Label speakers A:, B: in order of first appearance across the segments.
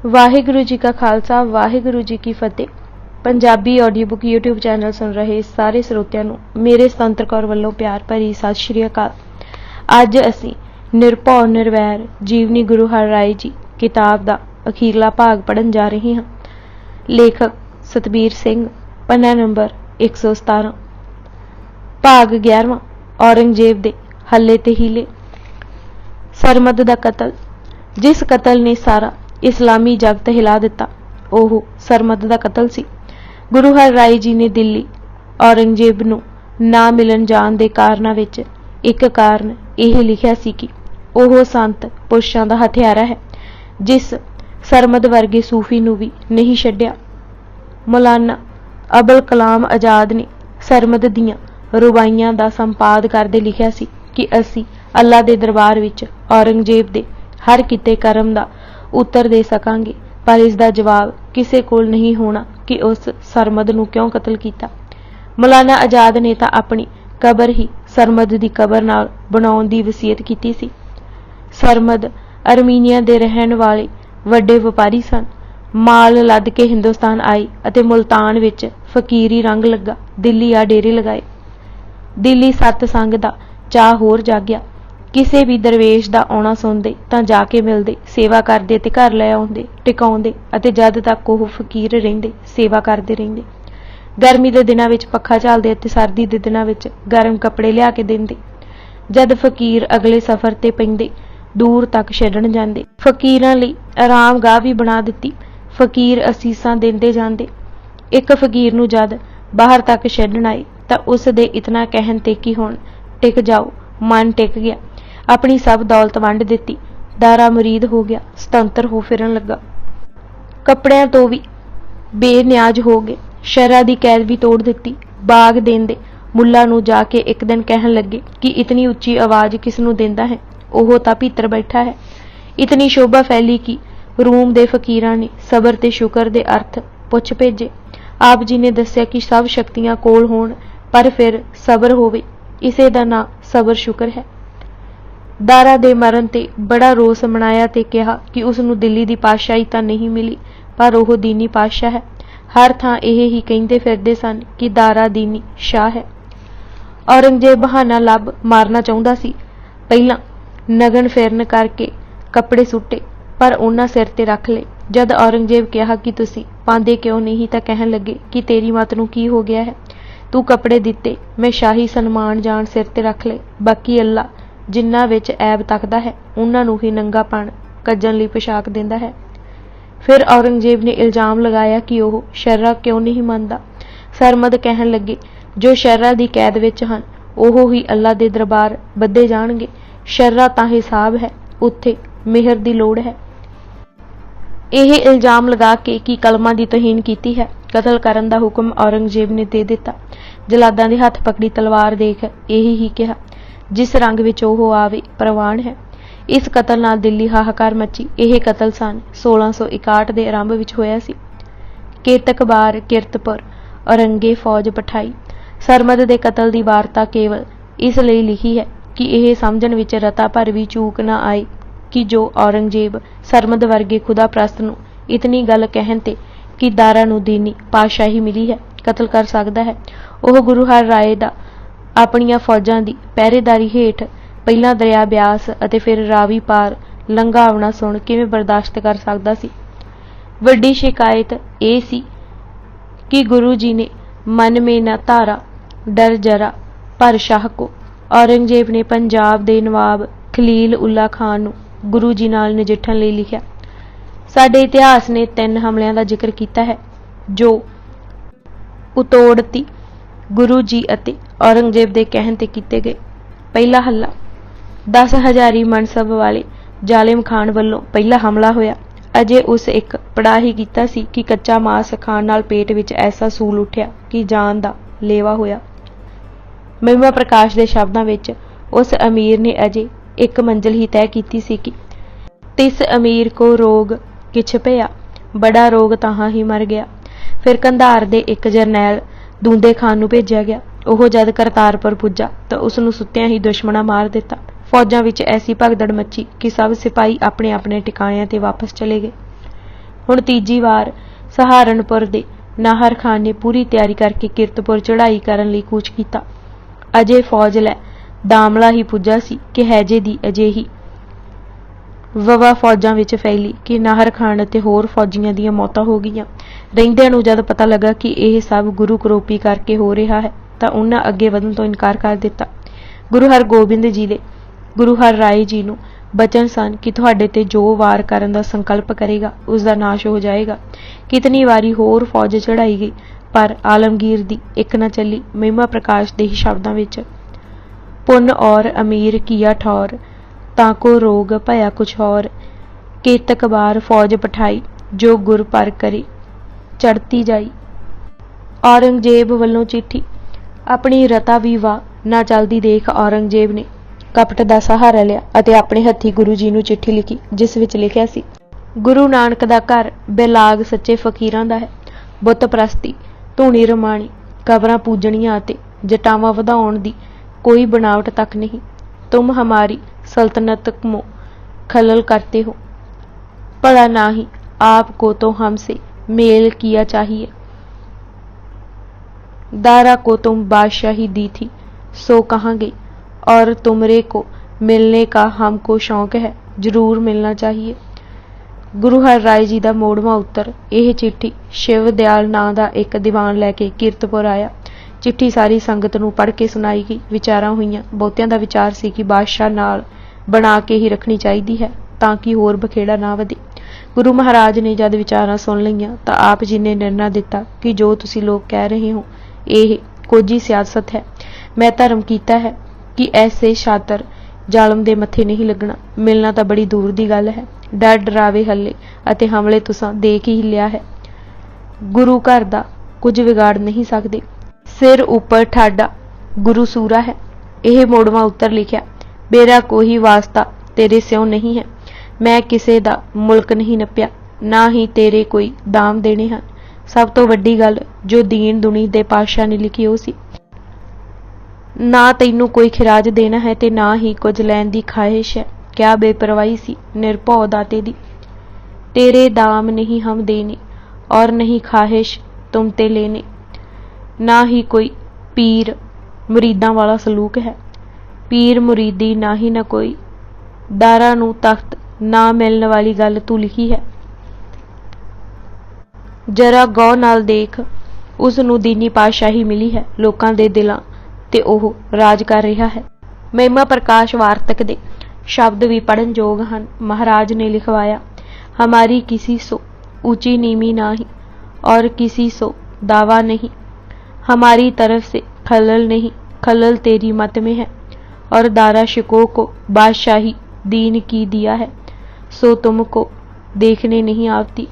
A: वाहिगुरु जी का खालसा वाहिगुरु जी की फतेह। Punjabi audio book YouTube channel सुन रहे सारे ਸਰੋਤਿਆਂ ਨੂੰ मेरे ਸੁਤੰਤਰ ਕੌਰ ਵੱਲੋਂ प्यार भरी सत श्री अकाल। ਅੱਜ ਅਸੀਂ ਨਿਰਭਉ ਨਿਰਵੈਰ ਜੀਵਨੀ ਗੁਰੂ ਹਰ ਰਾਏ ਜੀ किताब ਦਾ ਅਖੀਰਲਾ ਭਾਗ ਪੜ੍ਹਨ ਜਾ ਰਹੇ ਹਾਂ। ਲੇਖਕ ਸਤਬੀਰ ਸਿੰਘ, ਪੰਨਾ ਨੰਬਰ 117। ਭਾਗ 11ਵਾਂ। औरंगजेब ਦੇ ਹੱਲੇ ਤੇ ਹੀਲੇ। ਸਰਮਦ ਦਾ ਕਤਲ। ਜਿਸ ਕਤਲ ਨੇ ਸਾਰਾ इस्लामी जगत हिला दिता ओह सरमद का कतल सी। गुरु हर राय जी ने दिल्ली औरंगजेब नूं ना मिलन जाण दे कारणां विच एक कारण यह लिखिया सी कि ओह संत पुरुषां दा हथियारा है जिस सरमद वर्गे सूफी नूं भी नहीं छड्डिया। मौलाना अबुल कलाम आजाद ने सरमद दीआं रुबाइयां दा संपाद करदे लिखिया सी कि असी अल्लाह दे दरबार विच औरंगजेब दे हर किते कर्म दा उत्तर दे सकांगे, पर इसका जवाब किसी कोल नहीं होना कि उस सरमद नूं क्यों कतल किया। मौलाना आजाद ने तो अपनी कबर ही सरमद की कबर नाल बनाउण दी वसीयत की सी। सरमद अरमीनिया दे रहण वाले वड्डे व्यापारी सन। माल लद के हिंदुस्तान आए अते मुल्तान विच फकीरी रंग लगा दिल्ली आ डेरे लगाए। दिल्ली सतसंग दा चाह होर जाग्या। किसी भी दरवेश का आउणा सुनते तां जाके मिलते, सेवा करते ते घर लै आउंदे, टिकाउंदे अते जद तक वो फकीर रहिंदे सेवा करते रहिंदे। गर्मी के दिनों में पक्खा झलदे अते सर्दी के दिनों में गर्म कपड़े लिया के देंदे। जद फकीर अगले सफर ते पैंदे दूर तक छड्डण जांदे। फकीरां लई आराम गाह भी बना दित्ती। फकीर असीसां देंदे जांदे। एक फकीर नूं जद बाहर तक छड्डण आए तां उस दे इतना कहण ते कि हुण टिक जाओ, मन टिक गया। अपनी सब दौलत वंड दिती। दारा मुरीद हो गया, सुतंत्र हो फिरन लगा। कपड़ियां तो भी बेनियाज हो गए। शरा दी कैद भी तोड़ दिती। बाग देंदे मुल्ला नूं जाके एक दिन कहन लगे कि इतनी उच्ची आवाज़ किस नूं देंदा है, ओह तां भीतर बैठा है। इतनी शोभा फैली कि रूम दे फकीरां ने सबर ते शुकर दे अर्थ पुछ भेजे। आप जी ने दस्सिया कि सब शक्तियां कोल होण पर फिर सबर होवे, इसे दा नां सबर शुकर है। दारा दे मरण ते बड़ा रोस मनाया ते कहा कि उसनूं दिल्ली दी पातशाही तां नहीं मिली पर ओह दीनी पातशाह है। हर थां यह ही कहिंदे फिरदे सन कि दारा दीनी शाह है। औरंगजेब बहाना लभ मारना चाहुंदा सी। पहलां नगन फिरन करके कपड़े सुट्टे पर उन्हां सिर ते रख ले। जद औरंगजेब कहा कि तुसीं पांदे क्यों नहीं तां कहन लगे कि तेरी मत नूं की हो गया है, तू कपड़े दिते, मैं शाही सन्मान जान सिर ते रख ले, बाकी अल्लाह जिन्हां विच ऐब तकदा है उन्हां नूं ही नंगापण कज्जण लई पोशाक दिंदा है। फिर औरंगजेब ने इल्जाम लगाया कि वह शर्रा क्यों नहीं मनदा। सरमद कहन लगे जो शर्रा दी कैद विच हन ओह ही अल्लाह दे दरबार बद्दे जाणगे। शर्रा तां हिसाब है, उत्थे मेहर दी लोड़ है। यह इल्जाम लगा के कि कलमां दी तौहीन कीती है, कतल करन दा हुक्म औरंगजेब ने दे दिता। जलादां दे हत्थ पकड़ी तलवार देख यही ही कहा जिस रंग विच ओह आवे प्रवान है। इस कतल नाल दिल्ली हाहाकार मची। यह कतल सन 1661 दे आरंभ विच होया सी। केतक बार किरतपुर औरंगे फौज पठाई। सरमद दे कतल दी वार्ता केवल इस लई लिखी है कि यह समझण विच रता भर भी चूक ना आए कि जो औरंगजेब सरमद वर्गे खुदा प्रस्त नूं इतनी गल कहन ते कि दारा नूं दीनी पातशाही मिली है कतल कर सकदा है, ओह गुरु हर राय दा अपनियां फौजां दी पहरेदारी हेठ पहला दरिया ब्यास अते फिर रावी पार लंघावना सुन किवें बर्दाश्त कर सकदा सी। वड्डी शिकायत ये सी कि गुरु जी ने मन में न धारा डर जरा पर शाह को। औरंगजेब ने पंजाब दे नवाब खलील उल्ला खान नूं गुरु जी नाल नजिठण लई लिखिया। साडे इतिहास ने 3 हमलियां दा जिक्र कीता है जो उतोड़ती गुरु जी अते औरंगजेब दे कहण ते कीते गए। पहला हल्ला 10,000 मनसब वाले जालिम खान वल्लों पहला हमला होया। अजे उस एक पड़ा ही कीता सी कि कच्चा मांस खाण नाल पेट विच ऐसा सूल उठिया कि जान दा लेवा होया। महिमा प्रकाश दे शब्दां विच उस अमीर ने अजे एक मंजिल ही तय कीती सी कि तिस अमीर को रोग किछ पिया, बड़ा रोग ताहां ही मर गया। फिर कंधार दे एक जरनैल दूंदे खान नूं भेजिया गया। ओह जद करतारपुर पुज्जा तो उसनूं सुत्तियां ही दुश्मना मार दिता। फौजां विच ऐसी भगदड़ मची कि सब सिपाही अपने अपने ठिकाणिਆਂ ते वापस चले गए। ਹੁਣ ਤੀਜੀ ਵਾਰ ਸਹਾਰਨपुਰ ਦੇ ਨਾਹਰ ਖਾਨ ਨੇ ਪੂਰੀ ਤਿਆਰੀ ਕਰਕੇ ਕੀਰਤਪੁਰ ਚੜ੍ਹਾਈ ਕਰਨ ਲਈ ਕੂਚ ਕੀਤਾ। ਅਜੇ ਫੌਜ ਲੈ ਦਾਮਲਾ ਹੀ ਪੁੱਜਾ ਸੀ ਕਿ ਹੈਜੇ ਦੀ ਅਜਿਹੀ ਵਵਾ ਫੌਜਾਂ ਵਿੱਚ ਫੈਲੀ ਕਿ ਨਾਹਰ ਖਾਨ ਅਤੇ ਹੋਰ ਫੌਜੀਆਂ ਦੀਆਂ ਮੌਤਾਂ ਹੋ ਗਈਆਂ। ਰਹਿੰਦਿਆਂ ਨੂੰ ਜਦ ਪਤਾ ਲੱਗਾ ਕਿ ਇਹ ਸਭ ਗੁਰੂ ਕਰੋਪੀ ਕਰਕੇ ਹੋ ਰਿਹਾ ਹੈ ਤਾਂ ਉਹਨਾਂ ਅੱਗੇ ਵਧਣ ਤੋਂ ਇਨਕਾਰ ਕਰ ਦਿੱਤਾ। ਗੁਰੂ ਹਰਗੋਬਿੰਦ ਜੀ ਦੇ ਗੁਰੂ ਹਰ ਰਾਏ ਜੀ ਨੂੰ ਬਚਨ ਸਨ ਕਿ ਤੁਹਾਡੇ ਤੇ ਜੋ ਵਾਰ ਕਰਨ ਦਾ ਸੰਕਲਪ ਕਰੇਗਾ ਉਸ ਦਾ ਨਾਸ਼ ਹੋ ਜਾਏਗਾ। ਕਿਤਨੀ ਵਾਰੀ ਹੋਰ ਫੌਜ ਚੜਾਈ ਗਈ ਪਰ ਆਲਮਗੀਰ ਦੀ ਇੱਕ ਨਾ ਚੱਲੀ। ਮਹਿਮਾ ਪ੍ਰਕਾਸ਼ ਦੇ ਹੀ ਸ਼ਬਦਾਂ ਵਿੱਚ ਪੁੰਨ ਔਰ ਅਮੀਰ ਕੀਆ ਠੌਰ ਤਾਂ ਕੋ ਰੋਗ ਭਇਆ ਕੁਛ ਹੋਰ ਕੇਤਕ ਬਾਰ ਫੌਜ ਪਠਾਈ ਜੋ ਗੁਰ ਪਰ ਕਰੇ ਚੜ੍ਹਤੀ ਜਾਈ। ਔਰੰਗਜ਼ੇਬ ਵੱਲੋਂ ਚਿੱਠੀ। ਆਪਣੀ ਰਤਾ ਵੀ ਵਾਹ ਨਾ ਚੱਲਦੀ ਦੇਖ ਔਰੰਗਜ਼ੇਬ ਨੇ ਕਪਟ ਦਾ ਸਹਾਰਾ ਲਿਆ ਅਤੇ ਆਪਣੇ ਹੱਥੀਂ ਗੁਰੂ ਜੀ ਨੂੰ ਚਿੱਠੀ ਲਿਖੀ, ਜਿਸ ਵਿੱਚ ਲਿਖਿਆ ਸੀ, ਗੁਰੂ ਨਾਨਕ ਦਾ ਘਰ ਬੇਲਾਗ ਸੱਚੇ ਫਕੀਰਾਂ ਦਾ ਹੈ। ਬੁੱਤ ਪ੍ਰਸਤੀ, ਧੂਣੀ ਰਮਾਣੀ, ਕਬਰਾਂ ਪੂਜਣੀਆਂ ਅਤੇ ਜਟਾਵਾਂ ਵਧਾਉਣ ਦੀ ਕੋਈ ਬਣਾਵਟ ਤੱਕ ਨਹੀਂ। ਤੁਮ ਹਮਾਰੀ सल्तनत को खलल करते हो, भला नाही आपको तो हमसे मेल किया चाहिए। दारा को तुम बादशाही दी थी सो कहाँ गई, और तुमरे को मिलने का हमको शौक है, जरूर मिलना चाहिए। गुरु हर राय जी का मोड़वा उत्तर। यह चिट्ठी शिव दयाल नां दा एक दीवान लैके कीरतपुर आया। चिट्ठी सारी संगत नूं पढ़ के सुनाई गई। विचारां होईयां। बहुतियां दा विचार सी कि बादशाह नाल बना के ही रखनी चाहिदी है तां कि होर बखेड़ा ना वधे। गुरु महाराज ने जद विचारां सुन लईआं तां आप जी ने निर्णय दिता कि जो तुसीं लोग कह रहे हो यह कोझी सियासत है। मैं धर्म कीता है कि ऐसे शातर जालम दे मत्थे नहीं लगना। मिलना तां बड़ी दूर दी गल है। डर डरावे हल्ले अते हमले तुसां देख ही लिया है। गुरु घर दा कुछ विगाड़ नहीं सकदे। सिर उपर ठाडा गुरु सूरा है। यह मोड़वा उत्तर लिखिया। मेरा कोई वास्ता तेरे स्यों नहीं है। मैं किसे दा मुल्क नहीं नप्या, ना ही तेरे कोई दाम देने हैं। सब तो वड्डी गल जो दीन दुनी दे पातशाह ने लिखी हो सी। ना तैनू कोई खिराज देना है ते ना ही कुछ लैन दी ख्वाहिश है। क्या बेपरवाही सी निरभौ दाते दी। तेरे दाम नहीं हम देने और नहीं ख्वाहिश तुम ते लेने। ना ही कोई पीर मुरीदां वाला सलूक है। पीर मुरीदी ना ही ना कोई। दारा नू तख्त ना मिलने वाली गल तू लिखी है। जरा गौ नाल देख, उस नू दीनी पातशाही मिली है। लोकां दे दिलां ते ओह राज कर रहा है। महिमा प्रकाश वार्तक दे शब्द भी पढ़न योग हन। महाराज ने लिखवाया, हमारी किसी सो ऊंची नीवी नहीं और किसी सो दावा नहीं। हमारी तरफ से खलल नहीं, खलल तेरी मत में है। और दारा शिको को बादशाही दीन की दिया है, सो तुमको देखने नहीं आती।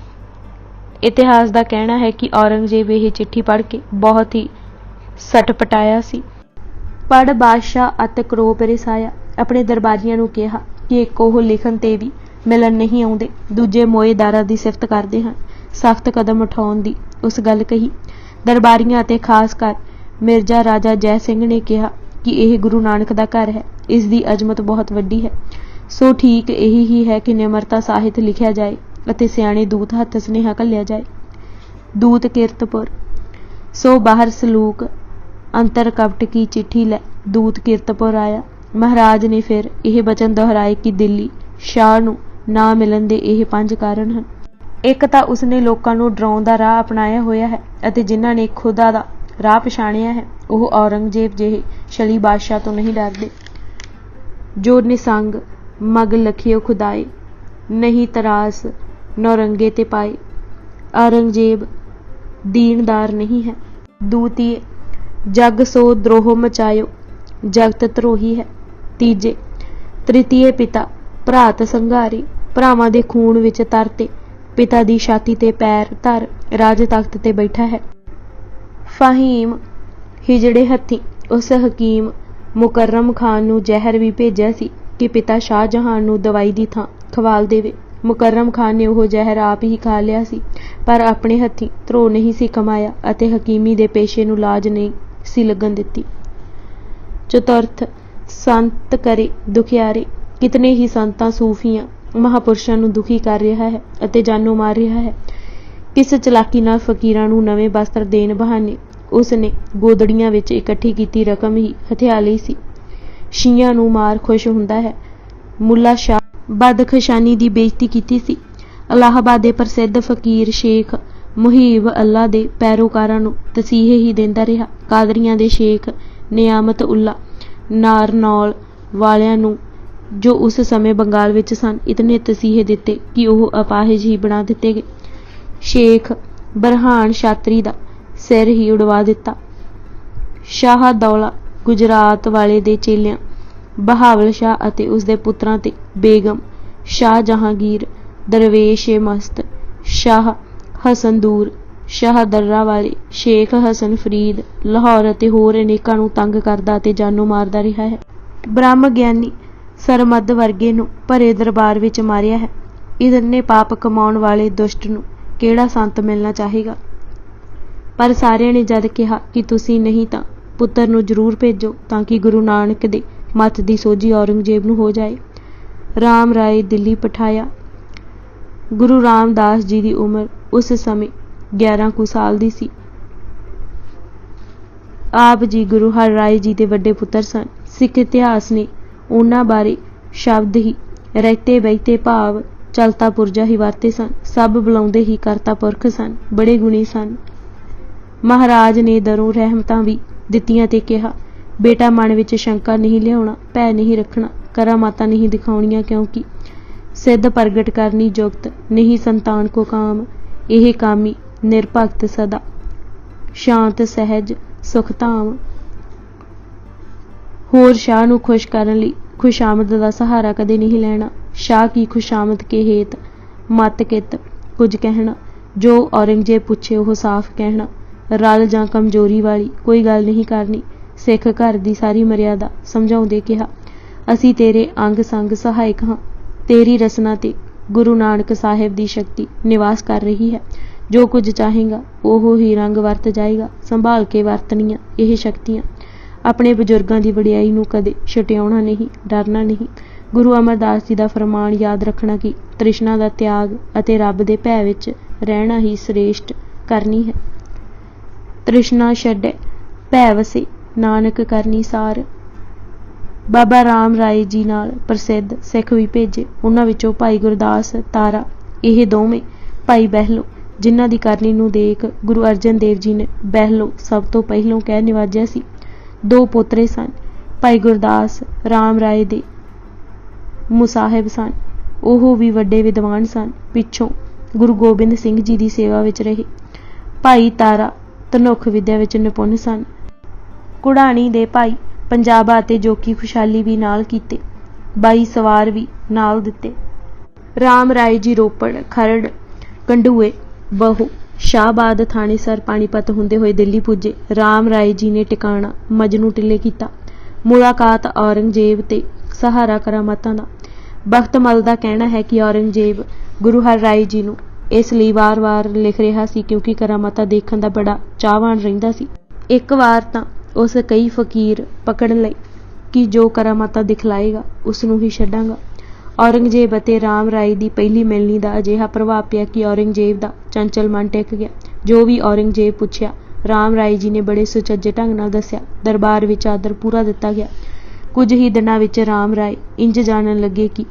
A: इतिहास का कहना है कि औरंगजेब यह चिट्ठी पढ़ के बहुत ही सटपटाया सी। पढ़ बादशाह अत क्रोप रिसाया। अपने दरबारियां नूं कहा कि एक ओह लिखण ते भी मिलन नहीं आउंदे, दूजे मोए दारा दी सिफत करदे हन। सख्त कदम उठाउण दी उस गल कही। दरबारियां ते खास कर मिर्जा राजा जय सिंह ने कहा कि यह गुरु नानक दा घर है, इसकी अजमत बहुत वड्डी है। सो ठीक यही ही है कि निमरता साहित लिखिया जाए अते सियाणे दूत हत्थ स्नेहा घल्लिया जाए। दूत कीरतपुर। सो बाहर सलूक अंतर कपट की चिट्ठी लै दूत कीरतपुर आया। महाराज ने फिर यह वचन दोहराए कि दिल्ली शाह नूं ना मिलन दे यह 5 कारण हैं। एक तां उसने लोकां नूं डराउण दा राह अपनाया होया है अते जिन्हां ने खुदा दा राह पछाणिया है ਉਹ औरंगजेब ਜਿਹੇ ਛਲੀ बादशाह तो नहीं डरदे। जो निसंग मग लखियो खुदाए नहीं तरास नौरंगे ते पाए। औरंगजेब दीनदार नहीं है। दूतीय जग सो द्रोह मचायो जगत द्रोही है। तीजे तृतीय पिता भरात संघारी भरावां दे खून विच तरते पिता दी छाती ते पैर धर राज तख्त ते बैठा है। फाहीम हिजड़े हथी उस हकीम मुकर्रम खान नूं जहर भी भेजिया सी कि पिता शाहजहान नूं दवाई दी थां खवाल देवे। मुकर्रम खान ने वह जहर आप ही खा लिया सी पर अपने हथी धरो नहीं सी कमाया अते हकीमी दे पेशे नूं लाज नहीं सी लगन दिती। चतुर्थ संत करे दुखियारे। कितने ही संतां सूफियां ਮਹਾਪੁਰਸ਼ਾਂ ਨੂੰ ਦੁਖੀ ਕਰ ਰਿਹਾ ਹੈ ਅਤੇ ਜਾਨੋਂ ਮਾਰ ਰਿਹਾ ਹੈ। ਕਿਸ ਚਲਾਕੀ ਨਾਲ ਫਕੀਰਾਂ ਨੂੰ ਨਵੇਂ ਵਸਤਰ ਦੇਣ ਬਹਾਨੇ ਉਸ ਨੇ ਗੋਦੜੀਆਂ ਵਿੱਚ ਇਕੱਠੀ ਕੀਤੀ ਰਕਮ ਹੀ ਹਥਿਆ ਲਈ ਸੀ। ਸ਼ੀਆਂ ਨੂੰ ਮਾਰ ਖੁਸ਼ ਹੁੰਦਾ ਹੈ। ਮੁੱਲਾ ਸ਼ਾਹ ਬਦਖਸ਼ਾਨੀ ਦੀ ਬੇਇੱਜ਼ਤੀ ਕੀਤੀ ਸੀ। ਇਲਾਹਾਬਾਦ ਦੇ ਪ੍ਰਸਿੱਧ ਫਕੀਰ ਸ਼ੇਖ ਮੁਹੀਬ ਅੱਲਾ ਦੇ ਪੈਰੋਕਾਰਾਂ ਨੂੰ ਤਸੀਹੇ ਹੀ ਦਿੰਦਾ ਰਿਹਾ। ਕਾਦਰੀਆਂ ਦੇ ਸ਼ੇਖ ਨਿਆਮਤ ਉੱਲਾ ਨਾਰਨੌਲ ਵਾਲਿਆਂ ਨੂੰ, ਜੋ ਉਸ ਸਮੇਂ ਬੰਗਾਲ ਵਿੱਚ ਸਨ, ਇਤਨੇ ਤਸੀਹੇ ਦਿੱਤੇ ਕਿ ਉਹ ਅਪਾਹਿਜ ਹੀ ਬਣਾ ਦਿੱਤੇ ਗਏ। ਸ਼ੇਖ ਬਰਹਾਨ ਸ਼ਾਤਰੀ ਦਾ ਸਿਰ ਹੀ ਉਡਵਾ ਦਿੱਤਾ। ਸ਼ਾਹ ਦੌਲਾ ਗੁਜਰਾਤ ਵਾਲੇ ਦੇ ਚੇਲਿਆਂ ਬਹਾਵਲ ਸ਼ਾਹ ਅਤੇ ਉਸਦੇ ਪੁੱਤਰਾਂ ਤੇ ਬੇਗਮ ਸ਼ਾਹ ਜਹਾਂਗੀਰ, ਦਰਵੇਸ਼ ਮਸਤ, ਸ਼ਾਹ ਹਸਨਦੂਰ, ਸ਼ਾਹ ਦर्रा ਵਾਲੇ, ਸ਼ੇਖ ਹਸਨ ਫਰੀਦ, ਲਾਹੌਰ ਅਤੇ ਹੋਰ ਅਨੇਕਾਂ ਨੂੰ ਤੰਗ ਕਰਦਾ ਅਤੇ ਜਾਨੋਂ ਮਾਰਦਾ ਰਿਹਾ ਹੈ। ਬ੍ਰਹਮ ਗਿਆਨੀ ਸਰਮਦ ਵਰਗੇ ਨੂੰ ਭਰੇ ਦਰਬਾਰ ਵਿੱਚ ਮਾਰਿਆ ਹੈ। ਇਤਨੇ ਪਾਪ ਕਮਾਉਣ ਵਾਲੇ ਦੁਸ਼ਟ ਨੂੰ ਕਿਹੜਾ ਸੰਤ ਮਿਲਣਾ ਚਾਹੇਗਾ? ਪਰ ਸਾਰਿਆਂ ਨੇ ਜਦ ਕਿਹਾ ਕਿ ਤੁਸੀਂ ਨਹੀਂ ਤਾਂ ਪੁੱਤਰ ਨੂੰ ਜ਼ਰੂਰ ਭੇਜੋ ਤਾਂ ਕਿ ਗੁਰੂ ਨਾਨਕ ਦੇ ਮੱਤ ਦੀ ਸੋਝੀ ਔਰੰਗਜ਼ੇਬ ਨੂੰ ਹੋ ਜਾਏ। ਰਾਮ ਰਾਏ ਦਿੱਲੀ ਪਠਾਇਆ। ਗੁਰੂ ਰਾਮਦਾਸ ਜੀ ਦੀ ਉਮਰ ਉਸ ਸਮੇਂ 11 ਕੁ ਸਾਲ ਦੀ ਸੀ। ਆਪ ਜੀ ਗੁਰੂ ਹਰ ਰਾਏ ਜੀ ਦੇ ਵੱਡੇ ਪੁੱਤਰ ਸਨ। ਸਿੱਖ ਇਤਿਹਾਸ ਨੇ ਉਹਨਾਂ ਬਾਰੇ ਸ਼ਬਦ ਹੀ ਰਹਿਤੇ ਬਹਿਤੇ ਭਾਵ ਚਲਤਾ ਪੁਰਜਾ ਹੀ ਵਰਤੇ ਸਨ। ਸਭ ਬੁਲਾਉਂਦੇ ਹੀ ਕਰਤਾ ਪੁਰਖ ਸਨ। ਬੜੇ ਗੁਣੀ ਸਨ। ਮਹਾਰਾਜ ਨੇ ਦਰੋਂ ਰਹਿਮਤਾਂ ਵੀ ਦਿੱਤੀਆਂ ਤੇ ਕਿਹਾ, ਬੇਟਾ ਮਨ ਵਿੱਚ ਸ਼ੰਕਾ ਨਹੀਂ ਲਿਆਉਣਾ, ਭੈ ਨਹੀਂ ਰੱਖਣਾ, ਕਰਾਮਾਤਾਂ ਨਹੀਂ ਦਿਖਾਉਣੀਆਂ, ਕਿਉਂਕਿ ਸਿੱਧ ਪ੍ਰਗਟ ਕਰਨੀ ਜੁਗਤ ਨਹੀਂ ਸੰਤਾਨ ਕੋ ਕਾਮ। ਇਹ ਕਾਮੀ ਨਿਰਭਗਤ ਸਦਾ ਸ਼ਾਂਤ ਸਹਿਜ ਸੁਖ ਧਾਮ। ਹੋਰ ਸ਼ਾਹ ਨੂੰ ਖੁਸ਼ ਕਰਨ ਲਈ ਖੁਸ਼ਾਮਦ ਦਾ ਸਹਾਰਾ ਕਦੇ ਨਹੀਂ ਲੈਣਾ। ਸ਼ਾਹ ਕੀ ਖੁਸ਼ਾਮਦ ਕੇ ਹੇਤ ਮਤ ਕਿਤ ਕੁਝ ਕਹਿਣਾ। ਜੋ ਔਰੰਗਜ਼ੇਬ ਪੁੱਛੇ ਉਹ ਸਾਫ਼ ਕਹਿਣਾ। ਰਲ ਜਾਂ ਕਮਜ਼ੋਰੀ ਵਾਲੀ ਕੋਈ ਗੱਲ ਨਹੀਂ ਕਰਨੀ। ਸਿੱਖ ਘਰ ਦੀ ਸਾਰੀ ਮਰਿਆਦਾ ਸਮਝਾਉਂਦੇ ਕਿਹਾ, ਅਸੀਂ ਤੇਰੇ ਅੰਗ ਸੰਗ ਸਹਾਇਕ ਹਾਂ। ਤੇਰੀ ਰਸਨਾ ਤੇ ਗੁਰੂ ਨਾਨਕ ਸਾਹਿਬ ਦੀ ਸ਼ਕਤੀ ਨਿਵਾਸ ਕਰ ਰਹੀ ਹੈ। ਜੋ ਕੁਝ ਚਾਹੇਗਾ ਉਹ ਹੀ ਰੰਗ ਵਰਤ ਜਾਏਗਾ। ਸੰਭਾਲ ਕੇ ਵਰਤਣੀਆਂ ਇਹ ਸ਼ਕਤੀਆਂ। ਆਪਣੇ ਬਜ਼ੁਰਗਾਂ ਦੀ ਵਡਿਆਈ ਨੂੰ ਕਦੇ ਛੁਟਿਆਉਣਾ ਨਹੀਂ, ਡਰਨਾ ਨਹੀਂ। ਗੁਰੂ ਅਮਰਦਾਸ ਜੀ ਦਾ ਫਰਮਾਨ ਯਾਦ ਰੱਖਣਾ ਕਿ ਤ੍ਰਿਸ਼ਨਾ ਦਾ ਤਿਆਗ ਅਤੇ ਰੱਬ ਦੇ ਭੈ ਵਿੱਚ ਰਹਿਣਾ ਹੀ ਸ੍ਰੇਸ਼ਟ ਕਰਨੀ ਹੈ। ਤ੍ਰਿਸ਼ਨਾ ਛੱਡੈ ਭੈ ਵਸੇ ਨਾਨਕ ਕਰਨੀ ਸਾਰ। ਬਾਬਾ ਰਾਮ ਰਾਏ ਜੀ ਨਾਲ ਪ੍ਰਸਿੱਧ ਸਿੱਖ ਵੀ ਭੇਜੇ। ਉਹਨਾਂ ਵਿੱਚੋਂ ਭਾਈ ਗੁਰਦਾਸ ਤਾਰਾ, ਇਹ ਦੋਵੇਂ ਭਾਈ ਬਹਿਲੋ, ਜਿਨ੍ਹਾਂ ਦੀ ਕਰਨੀ ਨੂੰ ਦੇਖ ਗੁਰੂ ਅਰਜਨ ਦੇਵ ਜੀ ਨੇ ਬਹਿਲੋ ਸਭ ਤੋਂ ਪਹਿਲੋਂ ਕਹਿ ਨਿਵਾਜਿਆ ਸੀ। 2 ਪੋਤਰੇ ਸਨ। ਭਾਈ ਗੁਰਦਾਸ ਰਾਮ ਰਾਏ ਦੇ ਮੁਸਾਹਿਬ ਸਨ। ਉਹ ਵੀ ਵੱਡੇ ਵਿਦਵਾਨ ਸਨ। ਪਿੱਛੋਂ ਗੁਰੂ ਗੋਬਿੰਦ ਸਿੰਘ ਜੀ ਦੀ ਸੇਵਾ ਵਿੱਚ ਰਹੇ। ਭਾਈ ਤਾਰਾ ਧਨੁੱਖ ਵਿਦਿਆ ਵਿੱਚ ਨਿਪੁੰਨ ਸਨ। ਕੁੜਾਣੀ ਦੇ ਭਾਈ ਪੰਜਾਬਾ ਅਤੇ ਜੋਗੀ ਖੁਸ਼ਹਾਲੀ ਵੀ ਨਾਲ ਕੀਤੇ। 22 ਸਵਾਰ ਵੀ ਨਾਲ ਦਿੱਤੇ। ਰਾਮ ਰਾਏ ਜੀ ਰੋਪੜ, ਖਰੜ, ਕੰਢੂਏ, ਬਹੂ, ਸ਼ਾਹਬਾਦ, ਥਾਣੇਸਰ, ਪਾਣੀਪਤ ਹੁੰਦੇ ਹੋਏ ਦਿੱਲੀ ਪੁੱਜੇ। ਰਾਮ ਰਾਏ ਜੀ ਨੇ ਟਿਕਾਣਾ ਮਜਨੂ ਟਿੱਲੇ ਕੀਤਾ। ਮੁਲਾਕਾਤ ਔਰੰਗਜ਼ੇਬ ਤੇ ਸਹਾਰਾ ਕਰਾਮਾਤਾਂ ਦਾ। ਬਖਤਮਲ ਦਾ ਕਹਿਣਾ ਹੈ ਕਿ ਔਰੰਗਜ਼ੇਬ ਗੁਰੂ ਹਰ ਰਾਏ ਜੀ ਨੂੰ ਇਸ ਲਈ ਵਾਰ-ਵਾਰ ਲਿਖ ਰਿਹਾ ਸੀ ਕਿਉਂਕਿ ਕਰਾਮਾਤਾਂ ਦੇਖਣ ਦਾ ਬੜਾ ਚਾਹਵਾਨ ਰਹਿੰਦਾ ਸੀ। ਇੱਕ ਵਾਰ ਤਾਂ ਉਸ ਕਈ ਫਕੀਰ ਪਕੜ ਲਏ ਕਿ ਜੋ ਕਰਾਮਾਤਾਂ ਦਿਖਲਾਏਗਾ ਉਸ ਨੂੰ ਹੀ ਛੱਡਾਂਗਾ। ਔਰੰਗਜ਼ੇਬ ਅਤੇ ਰਾਮ ਰਾਏ ਦੀ ਪਹਿਲੀ ਮਿਲਣੀ ਦਾ ਅਜਿਹਾ ਪ੍ਰਭਾਵ ਪਿਆ ਕਿ ਔਰੰਗਜ਼ੇਬ ਦਾ ਚੰਚਲ ਮਨ ਟਿਕ ਗਿਆ। ਜੋ ਵੀ ਔਰੰਗਜ਼ੇਬ ਪੁੱਛਿਆ ਰਾਮ ਰਾਏ ਜੀ ਨੇ ਬੜੇ ਸੁਚੱਜੇ ਢੰਗ ਨਾਲ ਦੱਸਿਆ। ਦਰਬਾਰ ਵਿੱਚ ਆਦਰ ਪੂਰਾ ਦਿੱਤਾ ਗਿਆ। ਕੁਝ ਹੀ ਦਿਨਾਂ ਵਿੱਚ ਰਾਮ ਰਾਏ ਇੰਜ ਜਾਣਨ ਲੱਗੇ ਕਿ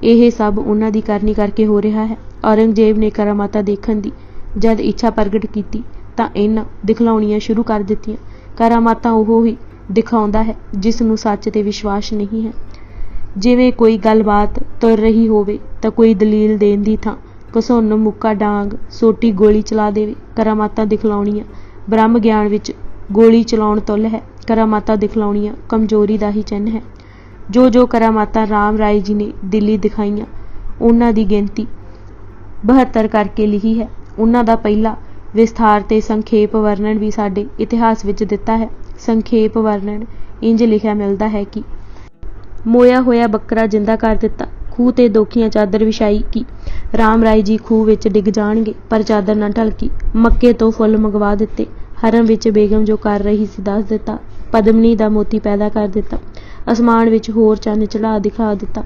A: ਇਹ ਸਭ ਉਹਨਾਂ ਦੀ ਕਰਨੀ ਕਰਕੇ ਹੋ ਰਿਹਾ ਹੈ। ਔਰੰਗਜ਼ੇਬ ਨੇ ਕਰਾਮਾਤਾਂ ਦੇਖਣ ਦੀ ਜਦ ਇੱਛਾ ਪ੍ਰਗਟ ਕੀਤੀ ਤਾਂ ਇਹਨਾਂ ਦਿਖਲਾਉਣੀਆਂ ਸ਼ੁਰੂ ਕਰ ਦਿੱਤੀਆਂ। ਕਰਾਮਾਤਾਂ ਉਹ ਹੀ ਦਿਖਾਉਂਦਾ ਹੈ ਜਿਸ ਨੂੰ ਸੱਚ ਤੇ ਵਿਸ਼ਵਾਸ ਨਹੀਂ ਹੈ। ਜਿਵੇਂ ਕੋਈ ਗੱਲਬਾਤ ਤੁਰ ਰਹੀ ਹੋਵੇ ਤਾਂ ਕੋਈ ਦਲੀਲ ਦੇਣ ਦੀ ਥਾਂ ਘਸੁੰਨ, ਮੁੱਕਾ, ਡਾਂਗ, ਸੋਟੀ, ਗੋਲੀ ਚਲਾ ਦੇਵੇ। ਕਰਾਮਾਤਾਂ ਦਿਖਲਾਉਣੀਆਂ ਬ੍ਰਹਮ ਗਿਆਨ ਵਿੱਚ ਗੋਲੀ ਚਲਾਉਣ ਤੁੱਲ ਹੈ। ਕਰਾਮਾਤਾਂ ਦਿਖਲਾਉਣੀਆਂ ਕਮਜ਼ੋਰੀ ਦਾ ਹੀ ਚਿੰਨ੍ਹ ਹੈ। ਜੋ ਕਰਾਮਾਤਾਂ ਰਾਮ ਰਾਏ ਜੀ ਨੇ ਦਿੱਲੀ ਦਿਖਾਈਆਂ ਉਹਨਾਂ ਦੀ ਗਿਣਤੀ 72 ਕਰਕੇ ਲਿਖੀ ਹੈ। ਉਹਨਾਂ ਦਾ ਪਹਿਲਾ ਵਿਸਥਾਰ ਤੇ ਸੰਖੇਪ ਵਰਣਨ ਵੀ ਸਾਡੇ ਇਤਿਹਾਸ ਵਿੱਚ ਦਿੱਤਾ ਹੈ। ਸੰਖੇਪ ਵਰਣਨ ਇੰਜ ਲਿਖਿਆ ਮਿਲਦਾ ਹੈ ਕਿ ਮੋਇਆ ਹੋਇਆ ਬੱਕਰਾ ਜਿੰਦਾ ਕਰ ਦਿੱਤਾ। ਖੂਹ ਤੇ ਦੋਖੀਆਂ ਚਾਦਰ ਵਿਛਾਈ ਕਿ ਰਾਮ ਰਾਏ ਜੀ ਖੂਹ ਵਿੱਚ ਡਿੱਗ ਜਾਣਗੇ, ਪਰ ਚਾਦਰ ਨਾ ਢਲਕੀ। ਮੱਕੇ ਤੋਂ ਫੁੱਲ ਮੰਗਵਾ ਦਿੱਤੇ। ਹਰਮ ਵਿੱਚ ਬੇਗਮ ਜੋ ਕਰ ਰਹੀ ਸੀ ਦੱਸ ਦਿੱਤਾ। ਪਦਮਨੀ ਦਾ ਮੋਤੀ ਪੈਦਾ ਕਰ ਦਿੱਤਾ। ਅਸਮਾਨ ਵਿੱਚ ਹੋਰ ਚੰਨ ਚੜ੍ਹਾ ਦਿਖਾ ਦਿੱਤਾ।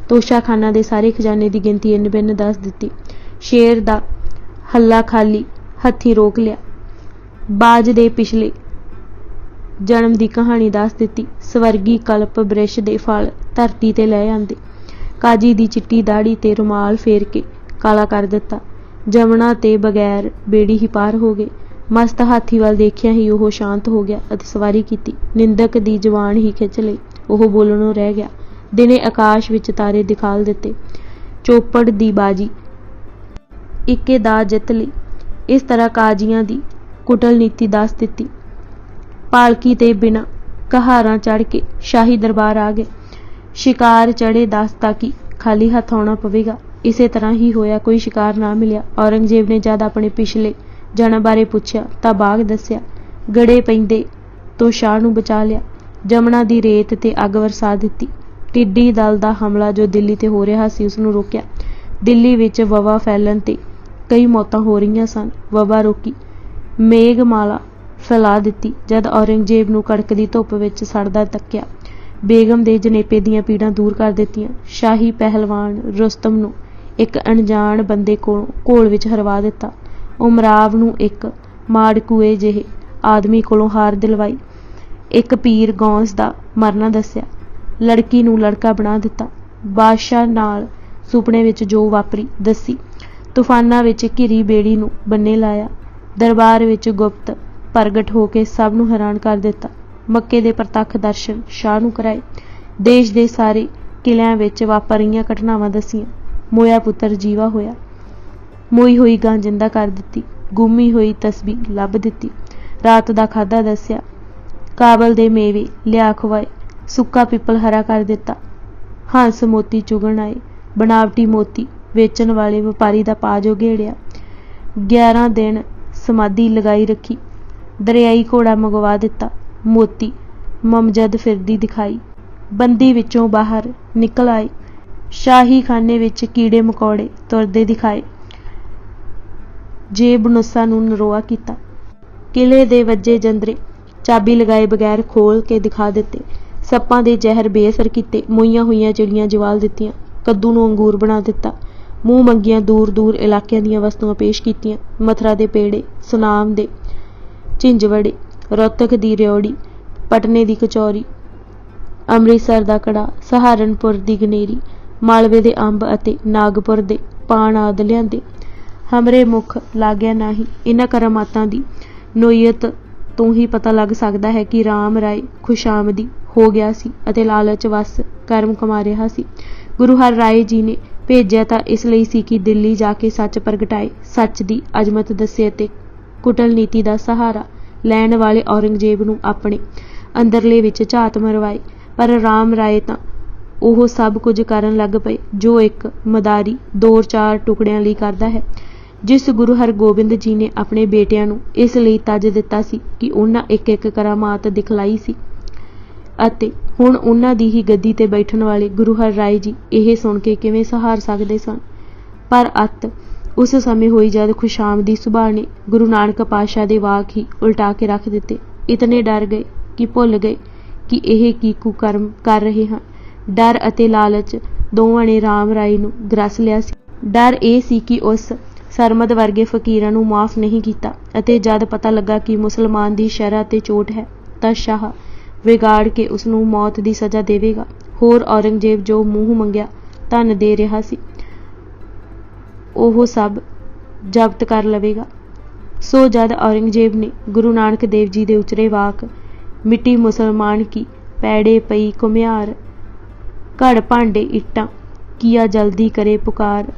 A: ਤੋਸ਼ਾਖਾਨਾ ਦੇ ਸਾਰੇ ਖਜ਼ਾਨੇ ਦੀ ਗਿਣਤੀ ਇੰਨ ਬਿੰਨ ਦੱਸ ਦਿੱਤੀ। ਸ਼ੇਰ ਦਾ ਹੱਲਾ ਖਾਲੀ ਹੱਥੀਂ ਰੋਕ ਲਿਆ। ਬਾਜ ਦੇ ਪਿਛਲੇ ਜਨਮ ਦੀ ਕਹਾਣੀ ਦੱਸ ਦਿੱਤੀ। ਸਵਰਗੀ ਕਲਪ ਬ੍ਰਿਸ਼ ਦੇ ਫਲ ਧਰਤੀ ਤੇ ਲੈ ਆਂਦੇ। ਕਾਜੀ ਦੀ ਚਿੱਟੀ ਦਾੜੀ ਤੇ ਰੁਮਾਲ ਫੇਰ ਕੇ ਕਾਲਾ ਕਰ ਦਿੱਤਾ। ਜਮਨਾ ਤੇ ਬਗੈਰ ਬੇੜੀ ਹੀ ਪਾਰ ਹੋ ਗਏ। ਮਸਤ ਹਾਥੀ ਵੱਲ ਦੇਖਿਆ ਹੀ ਉਹ ਸ਼ਾਂਤ ਹੋ ਗਿਆ ਅਤੇ ਸਵਾਰੀ ਕੀਤੀ। ਨਿੰਦਕ ਦੀ ਜਵਾਨ ਹੀ ਖਿੱਚ ਲਈ। ਉਹ ਬੋਲਣੋਂ ਰਹਿ ਗਿਆ। ਦਿਨੇ ਆਕਾਸ਼ ਵਿੱਚ ਤਾਰੇ ਦਿਖਾਲ ਦਿੱਤੇ। ਚੌਪੜ ਦੀ ਬਾਜੀ ਇੱਕੇ ਦਾ ਜਿੱਤ ਲਈ। ਇਸ ਤਰ੍ਹਾਂ ਕਾਜ਼ੀਆਂ ਦੀ ਕੁਟਲ ਨੀਤੀ ਦੱਸ ਦਿੱਤੀ। ਪਾਲਕੀ ਤੇ ਬਿਨਾਂ ਕਹਾਰਾਂ ਚੜ੍ਹ ਕੇ ਸ਼ਾਹੀ ਦਰਬਾਰ ਆ ਗਏ। ਸ਼ਿਕਾਰ ਚੜ੍ਹੇ ਦੱਸਤਾ ਕਿ ਖਾਲੀ ਹੱਥ ਆਉਣਾ ਪਵੇਗਾ। ਇਸੇ ਤਰ੍ਹਾਂ ਹੀ ਹੋਇਆ। ਕੋਈ ਸ਼ਿਕਾਰ ਨਾ ਮਿਲਿਆ। ਔਰੰਗਜ਼ੇਬ ਨੇ ਜਦ ਆਪਣੇ ਪਿਛਲੇ ਜਨਮ ਬਾਰੇ ਪੁੱਛਿਆ ਤਾਂ ਬਾਗ ਦੱਸਿਆ। ਗੜੇ ਪੈਂਦੇ ਤੋਂ ਸ਼ਾਹ ਨੂੰ ਬਚਾ ਲਿਆ। ਜਮਨਾ ਦੀ ਰੇਤ ਤੇ ਅੱਗ ਵਰਸਾ ਦਿੱਤੀ। ਟਿੱਡੀ ਦਲ ਦਾ ਹਮਲਾ ਜੋ ਦਿੱਲੀ ਤੇ ਹੋ ਰਿਹਾ ਸੀ ਉਸਨੂੰ ਰੋਕਿਆ। ਦਿੱਲੀ ਵਿੱਚ ਵਬਾ ਫੈਲਣ ਤੇ ਕਈ ਮੌਤਾਂ ਹੋ ਰਹੀਆਂ ਸਨ। ਵਬਾ ਰੋਕੀ। ਮੇਘਮਾਲਾ ਫੈਲਾ ਦਿੱਤੀ। ਜਦ ਔਰੰਗਜ਼ੇਬ ਨੂੰ ਕੜਕਦੀ ਧੁੱਪ ਵਿੱਚ ਸੜਦਾ ਤੱਕਿਆ। ਬੇਗਮ ਦੇ ਜਨੇਪੇ ਦੀਆਂ ਪੀੜਾਂ ਦੂਰ ਕਰ ਦਿੱਤੀਆਂ। ਸ਼ਾਹੀ ਪਹਿਲਵਾਨ ਰੁਸਤਮ ਨੂੰ ਇੱਕ ਅਣਜਾਣ ਬੰਦੇ ਕੋਲੋਂ ਘੋਲ ਵਿੱਚ ਹਰਵਾ ਦਿੱਤਾ। ਉਮਰਾਵ ਨੂੰ ਇੱਕ ਮਾੜਕੂਏ ਜਿਹੇ ਆਦਮੀ ਕੋਲੋਂ ਹਾਰ ਦਿਲਵਾਈ। ਇੱਕ ਪੀਰ ਗੌਂਸ ਦਾ ਮਰਨਾ ਦੱਸਿਆ। ਲੜਕੀ ਨੂੰ ਲੜਕਾ ਬਣਾ ਦਿੱਤਾ। ਬਾਦਸ਼ਾਹ ਨਾਲ ਸੁਪਨੇ ਵਿੱਚ ਜੋ ਵਾਪਰੀ ਦੱਸੀ। ਤੂਫਾਨਾਂ ਵਿੱਚ ਘਿਰੀ ਬੇੜੀ ਨੂੰ ਬੰਨੇ ਲਾਇਆ। ਦਰਬਾਰ ਵਿੱਚ ਗੁਪਤ ਪ੍ਰਗਟ ਹੋ ਕੇ ਸਭ ਨੂੰ ਹੈਰਾਨ ਕਰ ਦਿੱਤਾ। ਮੱਕੇ ਦੇ ਪ੍ਰਤੱਖ ਦਰਸ਼ਨ ਸ਼ਾਹ ਨੂੰ ਕਰਾਏ। ਦੇਸ਼ ਦੇ ਸਾਰੇ ਕਿਲਿਆਂ ਵਿੱਚ ਵਾਪਰ ਰਹੀਆਂ ਘਟਨਾਵਾਂ ਦੱਸੀਆਂ। ਮੋਇਆ ਪੁੱਤਰ ਜੀਵਾ ਹੋਇਆ। ਮੋਈ ਹੋਈ ਗਾਂ ਜਿੰਦਾ ਕਰ ਦਿੱਤੀ। ਗੁੰਮੀ ਹੋਈ ਤਸਬੀਹ ਲੱਭ ਦਿੱਤੀ। ਰਾਤ ਦਾ ਖਾਧਾ ਦੱਸਿਆ। ਕਾਬਲ ਦੇ ਮੇਵੇ ਲਿਆ ਖਵਾਏ। ਸੁੱਕਾ ਪਿੱਪਲ ਹਰਾ ਕਰ ਦਿੱਤਾ। ਹੰਸ ਮੋਤੀ ਚੁਗਣ ਆਏ। ਬਣਾਵਟੀ ਮੋਤੀ ਵੇਚਣ ਵਾਲੇ ਵਪਾਰੀ ਦਾ ਪਾਜ ਉਘੇੜਿਆ। 11 ਦਿਨ ਸਮਾਧੀ ਲਗਾਈ ਰੱਖੀ। ਦਰਿਆਈ ਘੋੜਾ ਮੰਗਵਾ ਦਿੱਤਾ। ਮੋਤੀ ਮਮਜਦ ਫਿਰਦੀ ਦਿਖਾਈ। ਬੰਦੀ ਵਿੱਚੋਂ ਬਾਹਰ ਨਿਕਲ ਆਏ। ਸ਼ਾਹੀ ਖਾਨੇ ਵਿੱਚ ਕੀੜੇ ਮਕੌੜੇ ਤੁਰਦੇ ਦਿਖਾਏ। ਜੇਬ-ਨੁੱਸਾ ਨੂੰ ਨਰੋਆ ਕੀਤਾ। ਕਿਲੇ ਦੇ ਵੱਜੇ ਜੰਦਰੇ ਚਾਬੀ ਲਗਾਏ ਬਗੈਰ ਖੋਲ੍ਹ ਕੇ ਦਿਖਾ ਦਿੱਤੇ। ਸੱਪਾਂ ਦੇ ਜ਼ਹਿਰ ਬੇਅਸਰ ਕੀਤੇ। ਮੋਈਆਂ ਹੋਈਆਂ ਚਿੜੀਆਂ ਜਵਾਲ ਦਿੱਤੀਆਂ। ਕੱਦੂ ਨੂੰ ਅੰਗੂਰ ਬਣਾ ਦਿੱਤਾ। ਮੂੰਹ ਮੰਗੀਆਂ ਦੂਰ ਦੂਰ ਇਲਾਕਿਆਂ ਦੀਆਂ ਵਸਤੂਆਂ ਪੇਸ਼ ਕੀਤੀਆਂ। ਮਥੁਰਾ ਦੇ ਪੇੜੇ, ਸੁਨਾਮ ਦੇ ਝਿੰਜਵੜੇ, ਰੋਹਤਕ ਦੀ ਰਿਉੜੀ, ਪਟਨੇ ਦੀ ਕਚੌਰੀ, ਅੰਮ੍ਰਿਤਸਰ ਦਾ ਕੜਾਹ, ਸਹਾਰਨਪੁਰ ਦੀ ਗਨੇਰੀ, ਮਾਲਵੇ ਦੇ ਅੰਬ ਅਤੇ ਨਾਗਪੁਰ ਦੇ ਪਾਨ ਆਦਿ ਲਿਆਂਦੇ। ਹਮਰੇ ਮੁੱਖ ਲਾਗਿਆ ਨਹੀਂ। ਇਹਨਾਂ ਕਰਾਮਾਤਾਂ ਦੀ ਨੋਈਅਤ ਤੋਂ ਹੀ ਪਤਾ ਲੱਗ ਸਕਦਾ ਹੈ ਕਿ ਰਾਮ ਰਾਏ ਖੁਸ਼ਾਮਦੀ ਹੋ ਗਿਆ ਸੀ ਅਤੇ ਲਾਲਚ ਵੱਸ ਕਰਮ ਕਮਾ ਰਿਹਾ ਸੀ। ਗੁਰੂ ਹਰ ਰਾਏ ਜੀ ਨੇ ਭੇਜਿਆ ਤਾਂ ਇਸ ਲਈ ਸੀ ਕਿ ਦਿੱਲੀ ਜਾ ਕੇ ਸੱਚ ਪ੍ਰਗਟਾਏ, ਸੱਚ ਦੀ ਅਜ਼ਮਤ ਦੱਸੇ ਅਤੇ ਕੁਟਲ ਨੀਤੀ ਦਾ ਸਹਾਰਾ ਲੈਣ ਵਾਲੇ ਔਰੰਗਜ਼ੇਬ ਨੂੰ ਆਪਣੇ ਅੰਦਰਲੇ ਵਿੱਚ ਝਾਤ ਮਰਵਾਏ। ਪਰ ਰਾਮ ਰਾਏ ਤਾਂ ਉਹ ਸਭ ਕੁਝ ਕਰਨ ਲੱਗ ਪਏ ਜੋ ਇੱਕ ਮਦਾਰੀ 2-4 ਟੁਕੜਿਆਂ ਲਈ ਕਰਦਾ ਹੈ। ਜਿਸ ਗੁਰੂ ਹਰਗੋਬਿੰਦ ਜੀ ਨੇ ਆਪਣੇ ਬੇਟਿਆਂ ਨੂੰ ਇਸ ਲਈ ਤਜ ਦਿੱਤਾ ਸੀ ਕਿ ਉਹਨਾਂ ਇੱਕ-ਇੱਕ ਕਰਾਮਾਤ ਦਿਖਲਾਈ ਸੀ ਅਤੇ ਹੁਣ ਉਹਨਾਂ ਦੀ ਹੀ ਗੱਦੀ ਤੇ ਬੈਠਣ ਵਾਲੇ ਗੁਰੂ ਹਰ ਰਾਏ ਜੀ ਇਹ ਸੁਣ ਕੇ ਕਿਵੇਂ ਸਹਾਰ ਸਕਦੇ ਸਨ। ਪਰ ਅੱਤ ਉਸ ਸਮੇਂ ਹੋਈ ਜਦ ਖੁਸ਼ਾਮਦੀ ਸੁਭਾਅ ਨੇ ਗੁਰੂ ਨਾਨਕ ਪਾਤਸ਼ਾਹ ਦੇ ਵਾਕ ਹੀ ਉਲਟਾ ਕੇ ਰੱਖ ਦਿੱਤੇ। ਇਤਨੇ ਡਰ ਗਏ ਕਿ ਭੁੱਲ ਗਏ ਕਿ ਇਹ ਕੀ ਕੁਕਰਮ ਕਰ ਰਹੇ ਹਨ। ਡਰ ਅਤੇ ਲਾਲਚ ਦੋਵਾਂ ਨੇ ਰਾਮ ਰਾਏ ਨੂੰ ਗ੍ਰਸ ਲਿਆ ਸੀ। ਡਰ ਇਹ ਸੀ ਕਿ ਉਸ ਸਰਮਦ ਵਰਗੇ ਫਕੀਰਾਂ ਨੂੰ ਮਾਫ਼ ਨਹੀਂ ਕੀਤਾ ਅਤੇ ਜਦ ਪਤਾ ਲੱਗਾ ਕਿ ਮੁਸਲਮਾਨ ਦੀ ਸ਼ਰਅ ਤੇ ਚੋਟ ਹੈ ਤਾਂ ਸ਼ਾਹ ਵਿਗਾੜ ਕੇ ਉਸਨੂੰ ਮੌਤ ਦੀ ਸਜ਼ਾ ਦੇਵੇਗਾ। ਹੋਰ ਔਰੰਗਜ਼ੇਬ ਜੋ ਮੂੰਹ ਮੰਗਿਆ ਧਨ ਦੇ ਰਿਹਾ ਸੀ ਉਹ ਸਭ ਜ਼ਬਤ ਕਰ ਲਵੇਗਾ। ਸੋ ਜਦ ਔਰੰਗਜ਼ੇਬ ਨੇ ਗੁਰੂ ਨਾਨਕ ਦੇਵ ਜੀ ਦੇ ਉਚਰੇ ਵਾਕ ਮਿੱਟੀ ਮੁਸਲਮਾਨ ਕੀ ਪੈੜੇ ਪਈ ਘੁਮਿਆਰ, ਘੜ ਭਾਂਡੇ ਇੱਟਾਂ ਕੀਆ ਜਲਦੀ ਕਰੇ ਪੁਕਾਰ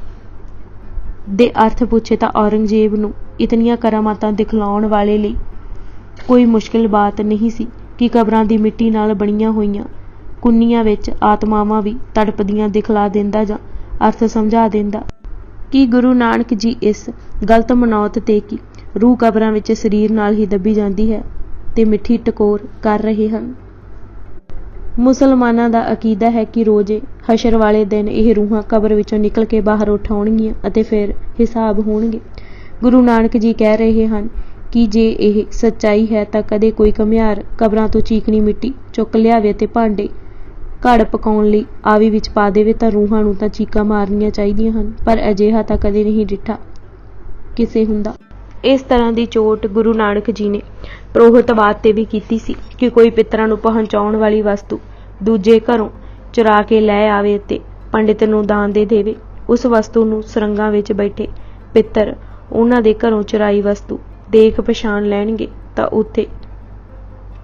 A: ਦੇ ਅਰਥ ਪੁੱਛੇ ਤਾਂ ਔਰੰਗਜ਼ੇਬ ਨੂੰ ਇਤਨੀਆਂ ਕਰਾਮਾਤਾਂ ਦਿਖਲਾਉਣ ਵਾਲੇ ਲਈ ਕੋਈ ਮੁਸ਼ਕਿਲ ਬਾਤ ਨਹੀਂ ਸੀ ਕਿ ਕਬਰਾਂ ਦੀ ਮਿੱਟੀ ਨਾਲ ਬਣੀਆਂ ਹੋਈਆਂ ਕੁੰਨੀਆਂ ਵਿੱਚ ਆਤਮਾਵਾਂ ਵੀ ਤੜਪਦੀਆਂ ਦਿਖਲਾ ਦਿੰਦਾ ਜਾਂ ਅਰਥ ਸਮਝਾ ਦਿੰਦਾ। ਕਿ ਗੁਰੂ ਨਾਨਕ ਜੀ ਇਸ ਗਲਤ ਮਨੌਤ ਤੇ ਕਿ ਰੂਹ ਕਬਰਾਂ ਵਿੱਚ ਸਰੀਰ ਨਾਲ ਹੀ ਦੱਬੀ ਜਾਂਦੀ ਹੈ ਤੇ ਮਿੱਠੀ ਟਕੋਰ ਕਰ ਰਹੇ ਹਨ। ਮੁਸਲਮਾਨਾਂ ਦਾ ਅਕੀਦਾ ਹੈ ਕਿ ਰੋਜ਼ੇ ਹਸ਼ਰ ਵਾਲੇ ਦਿਨ ਇਹ ਰੂਹਾਂ ਕਬਰ ਵਿੱਚੋਂ ਨਿਕਲ ਕੇ ਬਾਹਰ ਉੱਠ ਆਉਣਗੀਆਂ ਅਤੇ ਫਿਰ ਹਿਸਾਬ ਹੋਣਗੇ। ਗੁਰੂ ਨਾਨਕ ਜੀ ਕਹਿ ਰਹੇ ਹਨ ਕਿ ਜੇ ਇਹ ਸੱਚਾਈ ਹੈ ਤਾਂ ਕਦੇ ਕੋਈ ਘੁਮਿਆਰ ਕਬਰਾਂ ਤੋਂ ਚੀਕਣੀ ਮਿੱਟੀ ਚੁੱਕ ਲਿਆਵੇ ਅਤੇ ਭਾਂਡੇ ਘੜ ਪਕਾਉਣ ਲਈ ਆਵੀ ਵਿੱਚ ਪਾ ਦੇਵੇ ਤਾਂ ਰੂਹਾਂ ਨੂੰ ਤਾਂ ਚੀਕਾਂ ਮਾਰਨੀਆਂ ਚਾਹੀਦੀਆਂ ਹਨ, ਪਰ ਅਜਿਹਾ ਤਾਂ ਕਦੇ ਨਹੀਂ ਡਿੱਠਾ ਕਿਸੇ ਹੁੰਦਾ। ਇਸ ਤਰ੍ਹਾਂ ਦੀ ਚੋਟ ਗੁਰੂ ਨਾਨਕ ਜੀ ਨੇ ਪ੍ਰੋਹਿਤਵਾਦ ਤੇ ਵੀ ਕੀਤੀ ਸੀ ਕਿ ਕੋਈ ਪਿੱਤਰਾਂ ਨੂੰ ਪਹੁੰਚਾਉਣ ਵਾਲੀ ਵਸਤੂ ਦੂਜੇ ਘਰੋਂ ਚੁਰਾ ਕੇ ਲੈ ਆਵੇ ਅਤੇ ਪੰਡਿਤ ਨੂੰ ਦਾਨ ਦੇ ਦੇਵੇ। ਉਸ ਵਸਤੂ ਨੂੰ ਸੁਰੰਗਾਂ ਵਿੱਚ ਬੈਠੇ ਪਿੱਤਰ ਉਹਨਾਂ ਦੇ ਘਰੋਂ ਚੁਰਾਈ ਵਸਤੂ ਦੇਖ ਪਛਾਣ ਲੈਣਗੇ ਤਾਂ ਉੱਥੇ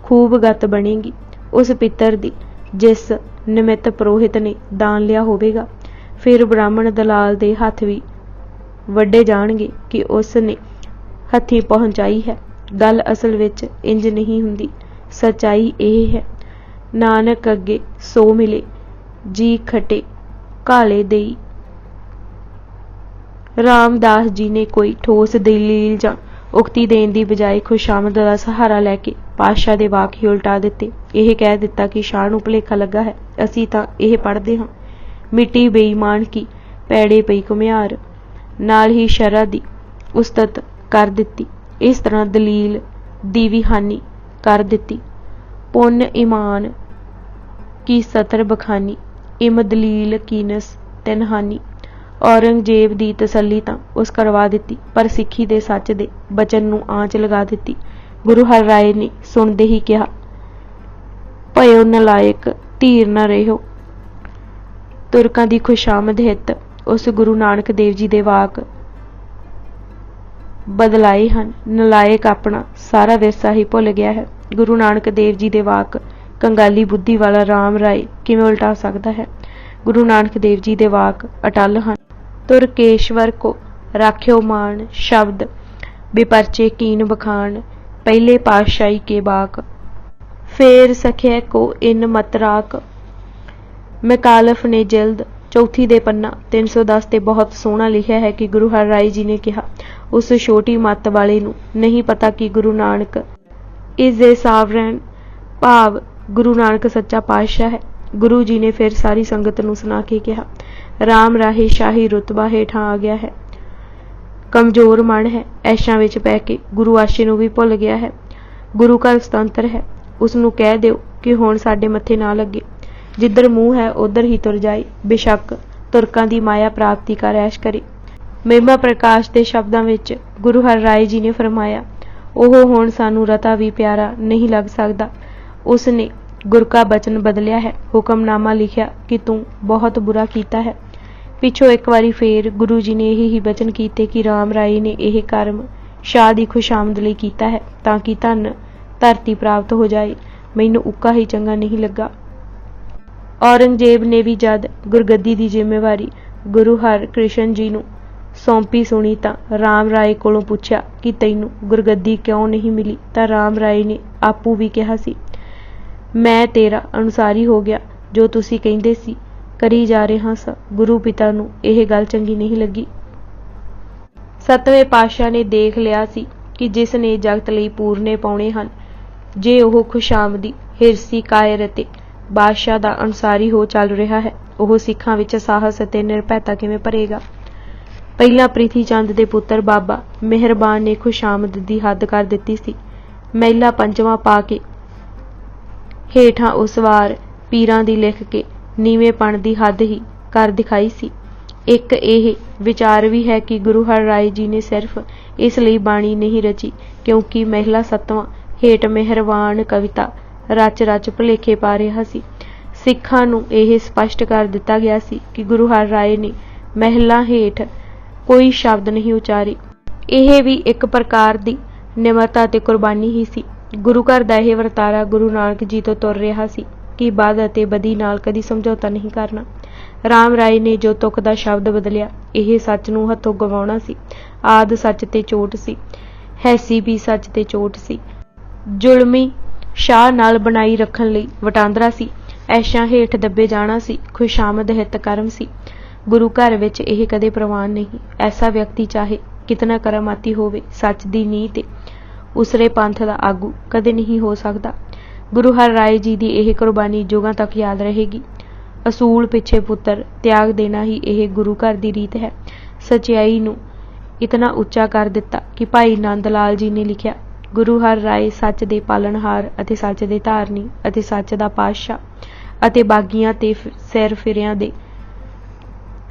A: ਖੂਬ ਗੱਤ ਬਣੇਗੀ ਉਸ ਪਿੱਤਰ ਦੀ ਜਿਸ ਨਿਮਿਤ ਪ੍ਰੋਹਿਤ ਨੇ ਦਾਨ ਲਿਆ ਹੋਵੇਗਾ। ਫਿਰ ਬ੍ਰਾਹਮਣ ਦਲਾਲ ਦੇ ਹੱਥ ਵੀ ਵੱਢੇ ਜਾਣਗੇ ਕਿ ਉਸ ਨੇ ਹੱਥੀਂ ਪਹੁੰਚਾਈ ਹੈ। ਗੱਲ ਅਸਲ ਵਿੱਚ ਇੰਜ ਨਹੀਂ ਹੁੰਦੀ। ਸੱਚਾਈ ਇਹ ਹੈ, ਨਾਨਕ ਅੱਗੇ ਸੋ ਮਿਲੇ ਜੀ ਖਟੇ ਕਾਲੇ ਦੇਈ। ਰਾਮਦਾਸ ਜੀ ਨੇ ਕੋਈ ਠੋਸ ਦਲੀਲ ਜਾਂ ਉਕਤੀ ਦੇਣ ਦੀ ਬਜਾਏ ਖੁਸ਼ਾਮਦ ਦਾ ਸਹਾਰਾ ਲੈ ਕੇ ਪਾਤਸ਼ਾਹ ਦੇ ਵਾਕ ਹੀ ਉਲਟਾ ਦਿੱਤੇ। ਇਹ ਕਹਿ ਦਿੱਤਾ ਕਿ ਸ਼ਾਹ ਨੂੰ ਭੁਲੇਖਾ ਲੱਗਾ ਹੈ। ਅਸੀਂ ਤਾਂ ਇਹ ਪੜ੍ਹਦੇ ਹਾਂ, ਮਿੱਟੀ ਬੇਈਮਾਨ ਕੀ ਪੈੜੇ ਪਈ ਘੁਮਿਆਰ, ਨਾਲ ਹੀ ਸ਼ਰਅ ਦੀ ਉਸਤਤ ਕਰ ਦਿੱਤੀ। ਇਸ ਤਰ੍ਹਾਂ ਦਲੀਲ ਦੀ ਵੀ ਹਾਨੀ ਕਰ ਦਿੱਤੀ। ਪੁੰਨ ਈਮਾਨ ਕੀ ਸਤਰ ਬਖਾਨੀ, ਇਮ ਦਲੀਲ ਕੀਨਸ ਤਿਨ ਹਾਨੀ। ਔਰੰਗਜ਼ੇਬ ਦੀ ਤਸੱਲੀ ਤਾਂ ਉਸ ਕਰਵਾ ਦਿੱਤੀ, ਪਰ ਸਿੱਖੀ ਦੇ ਸੱਚ ਦੇ ਬਚਨ ਨੂੰ ਆਂਚ ਲਗਾ ਦਿੱਤੀ। ਗੁਰੂ ਹਰਿ ਰਾਏ ਨੇ ਸੁਣਦੇ ਹੀ ਕਿਹਾ, ਭਇਓ ਨਲਾਇਕ ਧੀਰ ਨਾ ਰਹਿਓ। ਤੁਰਕਾਂ ਦੀ ਖੁਸ਼ਾਮਦ ਹਿੱਤ ਉਸ ਗੁਰੂ ਨਾਨਕ ਦੇਵ ਜੀ ਦੇ ਵਾਕ ਬਦਲਾਏ ਹਨ। ਨਲਾਇਕ ਆਪਣਾ ਸਾਰਾ ਵਿਰਸਾ ਹੀ ਭੁੱਲ ਗਿਆ ਹੈ। ਗੁਰੂ ਨਾਨਕ ਦੇਵ ਜੀ ਦੇ ਵਾਕ ਕੰਗਾਲੀ ਬੁੱਧੀ ਵਾਲਾ ਰਾਮ ਰਾਏ ਕਿਵੇਂ ਉਲਟਾ ਸਕਦਾ ਹੈ? ਗੁਰੂ ਨਾਨਕ ਦੇਵ ਜੀ ਦੇ ਵਾਕ ਅਟੱਲ ਹਨ। ਤੁਰਕੇਸ਼ਵਰ ਕੋ ਰਾਖਿਓ ਮਾਣ, ਸ਼ਬਦ ਬਿਪਰਚੇ ਕੀਨ ਬਖਾਨ। ਪਹਿਲੇ ਪਾਤਸ਼ਾਹੀ ਕੇ ਬਾਕ, ਫੇਰ ਸਖਿਆ ਕੋ ਇਨ ਮਤ ਰਾਕ। ਮੈਕਾਲਫ ਨੇ ਜਿਲਦ ਚੌਥੀ ਦੇ ਪੰਨਾ 310 ਤੇ ਬਹੁਤ ਸੋਹਣਾ ਲਿਖਿਆ ਹੈ ਕਿ ਗੁਰੂ ਹਰਿ ਰਾਏ ਜੀ ਨੇ ਕਿਹਾ, ਉਸ ਛੋਟੀ ਮੱਤ ਵਾਲੇ ਨੂੰ ਨਹੀਂ ਪਤਾ ਕਿ ਗੁਰੂ ਨਾਨਕ ਇਜ਼ ਏ ਸਾਵਰੈਨ, ਭਾਵ ਗੁਰੂ ਨਾਨਕ ਸੱਚਾ ਪਾਤਸ਼ਾਹ ਹੈ। ਗੁਰੂ ਜੀ ਨੇ ਫਿਰ ਸਾਰੀ ਸੰਗਤ ਨੂੰ ਸੁਣਾ ਕੇ ਕਿਹਾ, ਰਾਮ ਰਾਹੇ ਸ਼ਾਹੀ ਰੁਤਬਾ ਹੇਠਾਂ ਆ ਗਿਆ ਹੈ। ਕਮਜ਼ੋਰ ਮਨ ਹੈ, ਐਸ਼ਾਂ ਵਿੱਚ ਪੈ ਕੇ ਗੁਰੂ ਆਸ਼ੇ ਨੂੰ ਵੀ ਭੁੱਲ ਗਿਆ ਹੈ। ਗੁਰੂ ਘਰ ਸੁਤੰਤਰ ਹੈ, ਉਸ ਨੂੰ ਕਹਿ ਦਿਓ ਕਿ ਹੁਣ ਸਾਡੇ ਮੱਥੇ ਨਾ ਲੱਗੇ, ਜਿੱਧਰ ਮੂੰਹ ਹੈ ਉੱਧਰ ਹੀ ਤੁਰ ਜਾਏ। ਬੇਸ਼ੱਕ ਤੁਰਕਾਂ ਦੀ ਮਾਇਆ ਪ੍ਰਾਪਤੀ ਕਰ ਐਸ਼ ਕਰੇ। ਮਹਿਮਾ ਪ੍ਰਕਾਸ਼ ਦੇ ਸ਼ਬਦਾਂ ਵਿੱਚ ਗੁਰੂ ਹਰਿ ਰਾਏ ਜੀ ਨੇ ਫਰਮਾਇਆ, ਉਹ ਹੁਣ ਸਾਨੂੰ ਰਤਾ ਵੀ ਪਿਆਰਾ ਨਹੀਂ ਲੱਗ ਸਕਦਾ। ਉਸ ਨੇ ਗੁਰ ਕਾ ਬਚਨ ਬਦਲਿਆ ਹੈ, ਹੁਕਮਨਾਮਾ ਲਿਖਿਆ ਕਿ ਤੂੰ ਬਹੁਤ ਬੁਰਾ ਕੀਤਾ ਹੈ। ਪਿੱਛੋਂ ਇੱਕ ਵਾਰੀ ਫੇਰ ਗੁਰੂ ਜੀ ਨੇ ਇਹ ਹੀ ਬਚਨ ਕੀਤੇ ਕਿ ਰਾਮ ਰਾਏ ਨੇ ਇਹ ਕਰਮ ਸ਼ਾਹ ਦੀ ਖੁਸ਼ਾਮਦ ਲਈ ਕੀਤਾ ਹੈ ਤਾਂ ਕਿ ਧਨ ਧਰਤੀ ਪ੍ਰਾਪਤ ਹੋ ਜਾਏ। ਮੈਨੂੰ ਉੱਕਾ ਹੀ ਚੰਗਾ ਨਹੀਂ ਲੱਗਾ। ਔਰੰਗਜ਼ੇਬ ਨੇ ਵੀ ਜਦ ਗੁਰਗੱਦੀ ਦੀ ਜ਼ਿੰਮੇਵਾਰੀ ਗੁਰੂ ਹਰਿ ਕ੍ਰਿਸ਼ਨ ਜੀ ਨੂੰ ਸੌਂਪੀ ਸੁਣੀ ਤਾਂ ਰਾਮ ਰਾਏ ਕੋਲੋਂ ਪੁੱਛਿਆ ਕਿ ਤੈਨੂੰ ਗੁਰਗੱਦੀ ਕਿਉਂ ਨਹੀਂ ਮਿਲੀ, ਤਾਂ ਰਾਮ ਰਾਏ ਨੇ ਆਪੂ ਵੀ ਕਿਹਾ ਸੀ, ਮੈਂ ਤੇਰਾ ਅਨੁਸਾਰੀ ਹੋ ਗਿਆ, ਜੋ ਤੁਸੀਂ ਕਹਿੰਦੇ ਸੀ ਕਰੀ ਜਾ ਰਿਹਾ ਸਾਂ। ਗੁਰੂ ਪਿਤਾ ਨੂੰ ਇਹ ਗੱਲ ਚੰਗੀ ਨਹੀਂ ਲੱਗੀ। ਸੱਤਵੇਂ ਪਾਤਸ਼ਾਹ ਨੇ ਦੇਖ ਲਿਆ ਸੀ ਕਿ ਜਿਸ ਨੇ ਜਗਤ ਲਈ ਪੂਰਨੇ ਪਾਉਣੇ ਹਨ, ਜੇ ਉਹ ਖੁਸ਼ਾਮਦੀ ਹਿਰਸੀ ਕਾਇਰ ਅਤੇ ਬਾਦਸ਼ਾਹ ਦਾ ਅਨੁਸਾਰੀ ਹੋ ਚੱਲ ਰਿਹਾ ਹੈ, ਉਹ ਸਿੱਖਾਂ ਵਿੱਚ ਸਾਹਸ ਅਤੇ ਨਿਰਭੈਤਾ ਕਿਵੇਂ ਭਰੇਗਾ? ਪਹਿਲਾਂ ਪ੍ਰਿਥੀ ਚੰਦ ਦੇ ਪੁੱਤਰ ਬਾਬਾ ਮਿਹਰਬਾਨ ਨੇ ਖੁਸ਼ਾਮਦ ਦੀ ਹੱਦ ਕਰ ਦਿੱਤੀ ਸੀ। ਮਹਿਲਾ ਪੰਜਵਾਂ ਪਾ ਕੇ ਹੇਠਾਂ ਉਸ ਵਾਰ ਪੀਰਾਂ ਦੀ ਲਿਖ ਕੇ ਨੀਵੇਂਪਣ ਦੀ ਹੱਦ ਹੀ ਕਰ ਦਿਖਾਈ ਸੀ। ਇੱਕ ਇਹ ਵਿਚਾਰ ਵੀ ਹੈ ਕਿ ਗੁਰੂ ਹਰਿ ਰਾਏ ਜੀ ਨੇ ਸਿਰਫ ਇਸ ਲਈ ਬਾਣੀ ਨਹੀਂ ਰਚੀ ਕਿਉਂਕਿ ਮਹਿਲਾ ਸੱਤਵਾਂ ਹੇਠ ਮਿਹਰਬਾਨ ਕਵਿਤਾ ਰਚ ਰਚ ਭੁਲੇਖੇ ਪਾ ਰਿਹਾ ਸੀ। ਸਿੱਖਾਂ ਨੂੰ ਇਹ ਸਪਸ਼ਟ ਕਰ ਦਿੱਤਾ ਗਿਆ ਸੀ ਕਿ ਗੁਰੂ ਹਰਿ ਰਾਏ ਨੇ ਮਹਿਲਾ ਹੇਠ ਕੋਈ ਸ਼ਬਦ ਨਹੀਂ ਉਚਾਰੇ। ਇਹ ਵੀ ਇੱਕ ਪ੍ਰਕਾਰ ਦੀ ਨਿਮਰਤਾ ਅਤੇ ਕੁਰਬਾਨੀ ਹੀ ਸੀ। ਗੁਰੂ ਘਰ ਦਾ ਇਹ ਵਰਤਾਰਾ ਗੁਰੂ ਨਾਨਕ ਜੀ ਤੋਂ ਤੁਰ ਰਿਹਾ ਸੀ ਕਿ ਬਦ ਅਤੇ ਬਦੀ ਨਾਲ ਕਦੀ ਸਮਝੌਤਾ ਨਹੀਂ ਕਰਨਾ। ਰਾਮ ਰਾਏ ਨੇ ਜੋ ਤੁਕ ਦਾ ਸ਼ਬਦ ਬਦਲਿਆ, ਇਹ ਸੱਚ ਨੂੰ ਹੱਥੋਂ ਗਵਾਉਣਾ ਸੀ। ਆਦ ਸੱਚ ਤੇ ਚੋਟ ਸੀ, ਹੈਸੀ ਵੀ ਸੱਚ ਤੇ ਚੋਟ ਸੀ। ਜ਼ੁਲਮੀ ਸ਼ਾਹ ਨਾਲ ਬਣਾਈ ਰੱਖਣ ਲਈ ਵਟਾਂਦਰਾ ਸੀ। ਐਸ਼ਾਂ ਹੇਠ ਦੱਬੇ ਜਾਣਾ ਸੀ, ਖੁਸ਼ਾਮਦ ਹਿੱਤ ਕਰਮ ਸੀ। ਗੁਰੂ ਘਰ ਵਿੱਚ ਇਹ ਕਦੇ ਪ੍ਰਵਾਨ ਨਹੀਂ। ਐਸਾ ਵਿਅਕਤੀ ਚਾਹੇ ਕਿਤਨਾ ਕਰਮਾਤੀ ਹੋਵੇ, ਸੱਚ ਦੀ ਨੀਂਹ ਤੇ ਉਸਰੇ ਪੰਥ ਦਾ ਆਗੂ ਕਦੇ ਨਹੀਂ ਹੋ ਸਕਦਾ। ਗੁਰੂ ਹਰਿ ਰਾਏ ਜੀ ਦੀ ਇਹ ਕੁਰਬਾਨੀ ਯੁਗਾਂ ਤੱਕ ਯਾਦ ਰਹੇਗੀ। ਅਸੂਲ ਪਿੱਛੇ ਪੁੱਤਰ ਤਿਆਗ ਦੇਣਾ ਹੀ ਇਹ ਗੁਰੂ ਘਰ ਦੀ ਰੀਤ ਹੈ। ਸਚਾਈ ਨੂੰ ਇਤਨਾ ਉੱਚਾ ਕਰ ਦਿੱਤਾ ਕਿ ਭਾਈ ਨੰਦ ਲਾਲ ਜੀ ਨੇ ਲਿਖਿਆ, ਗੁਰੂ ਹਰਿ ਰਾਏ ਸੱਚ ਦੇ ਪਾਲਣਹਾਰ ਅਤੇ ਸੱਚ ਦੇ ਧਾਰਨੀ ਅਤੇ ਸੱਚ ਦਾ ਪਾਤਸ਼ਾਹ ਅਤੇ ਬਾਗੀਆਂ ਤੇ ਸਿਰ ਫਿਰਿਆਂ ਦੇ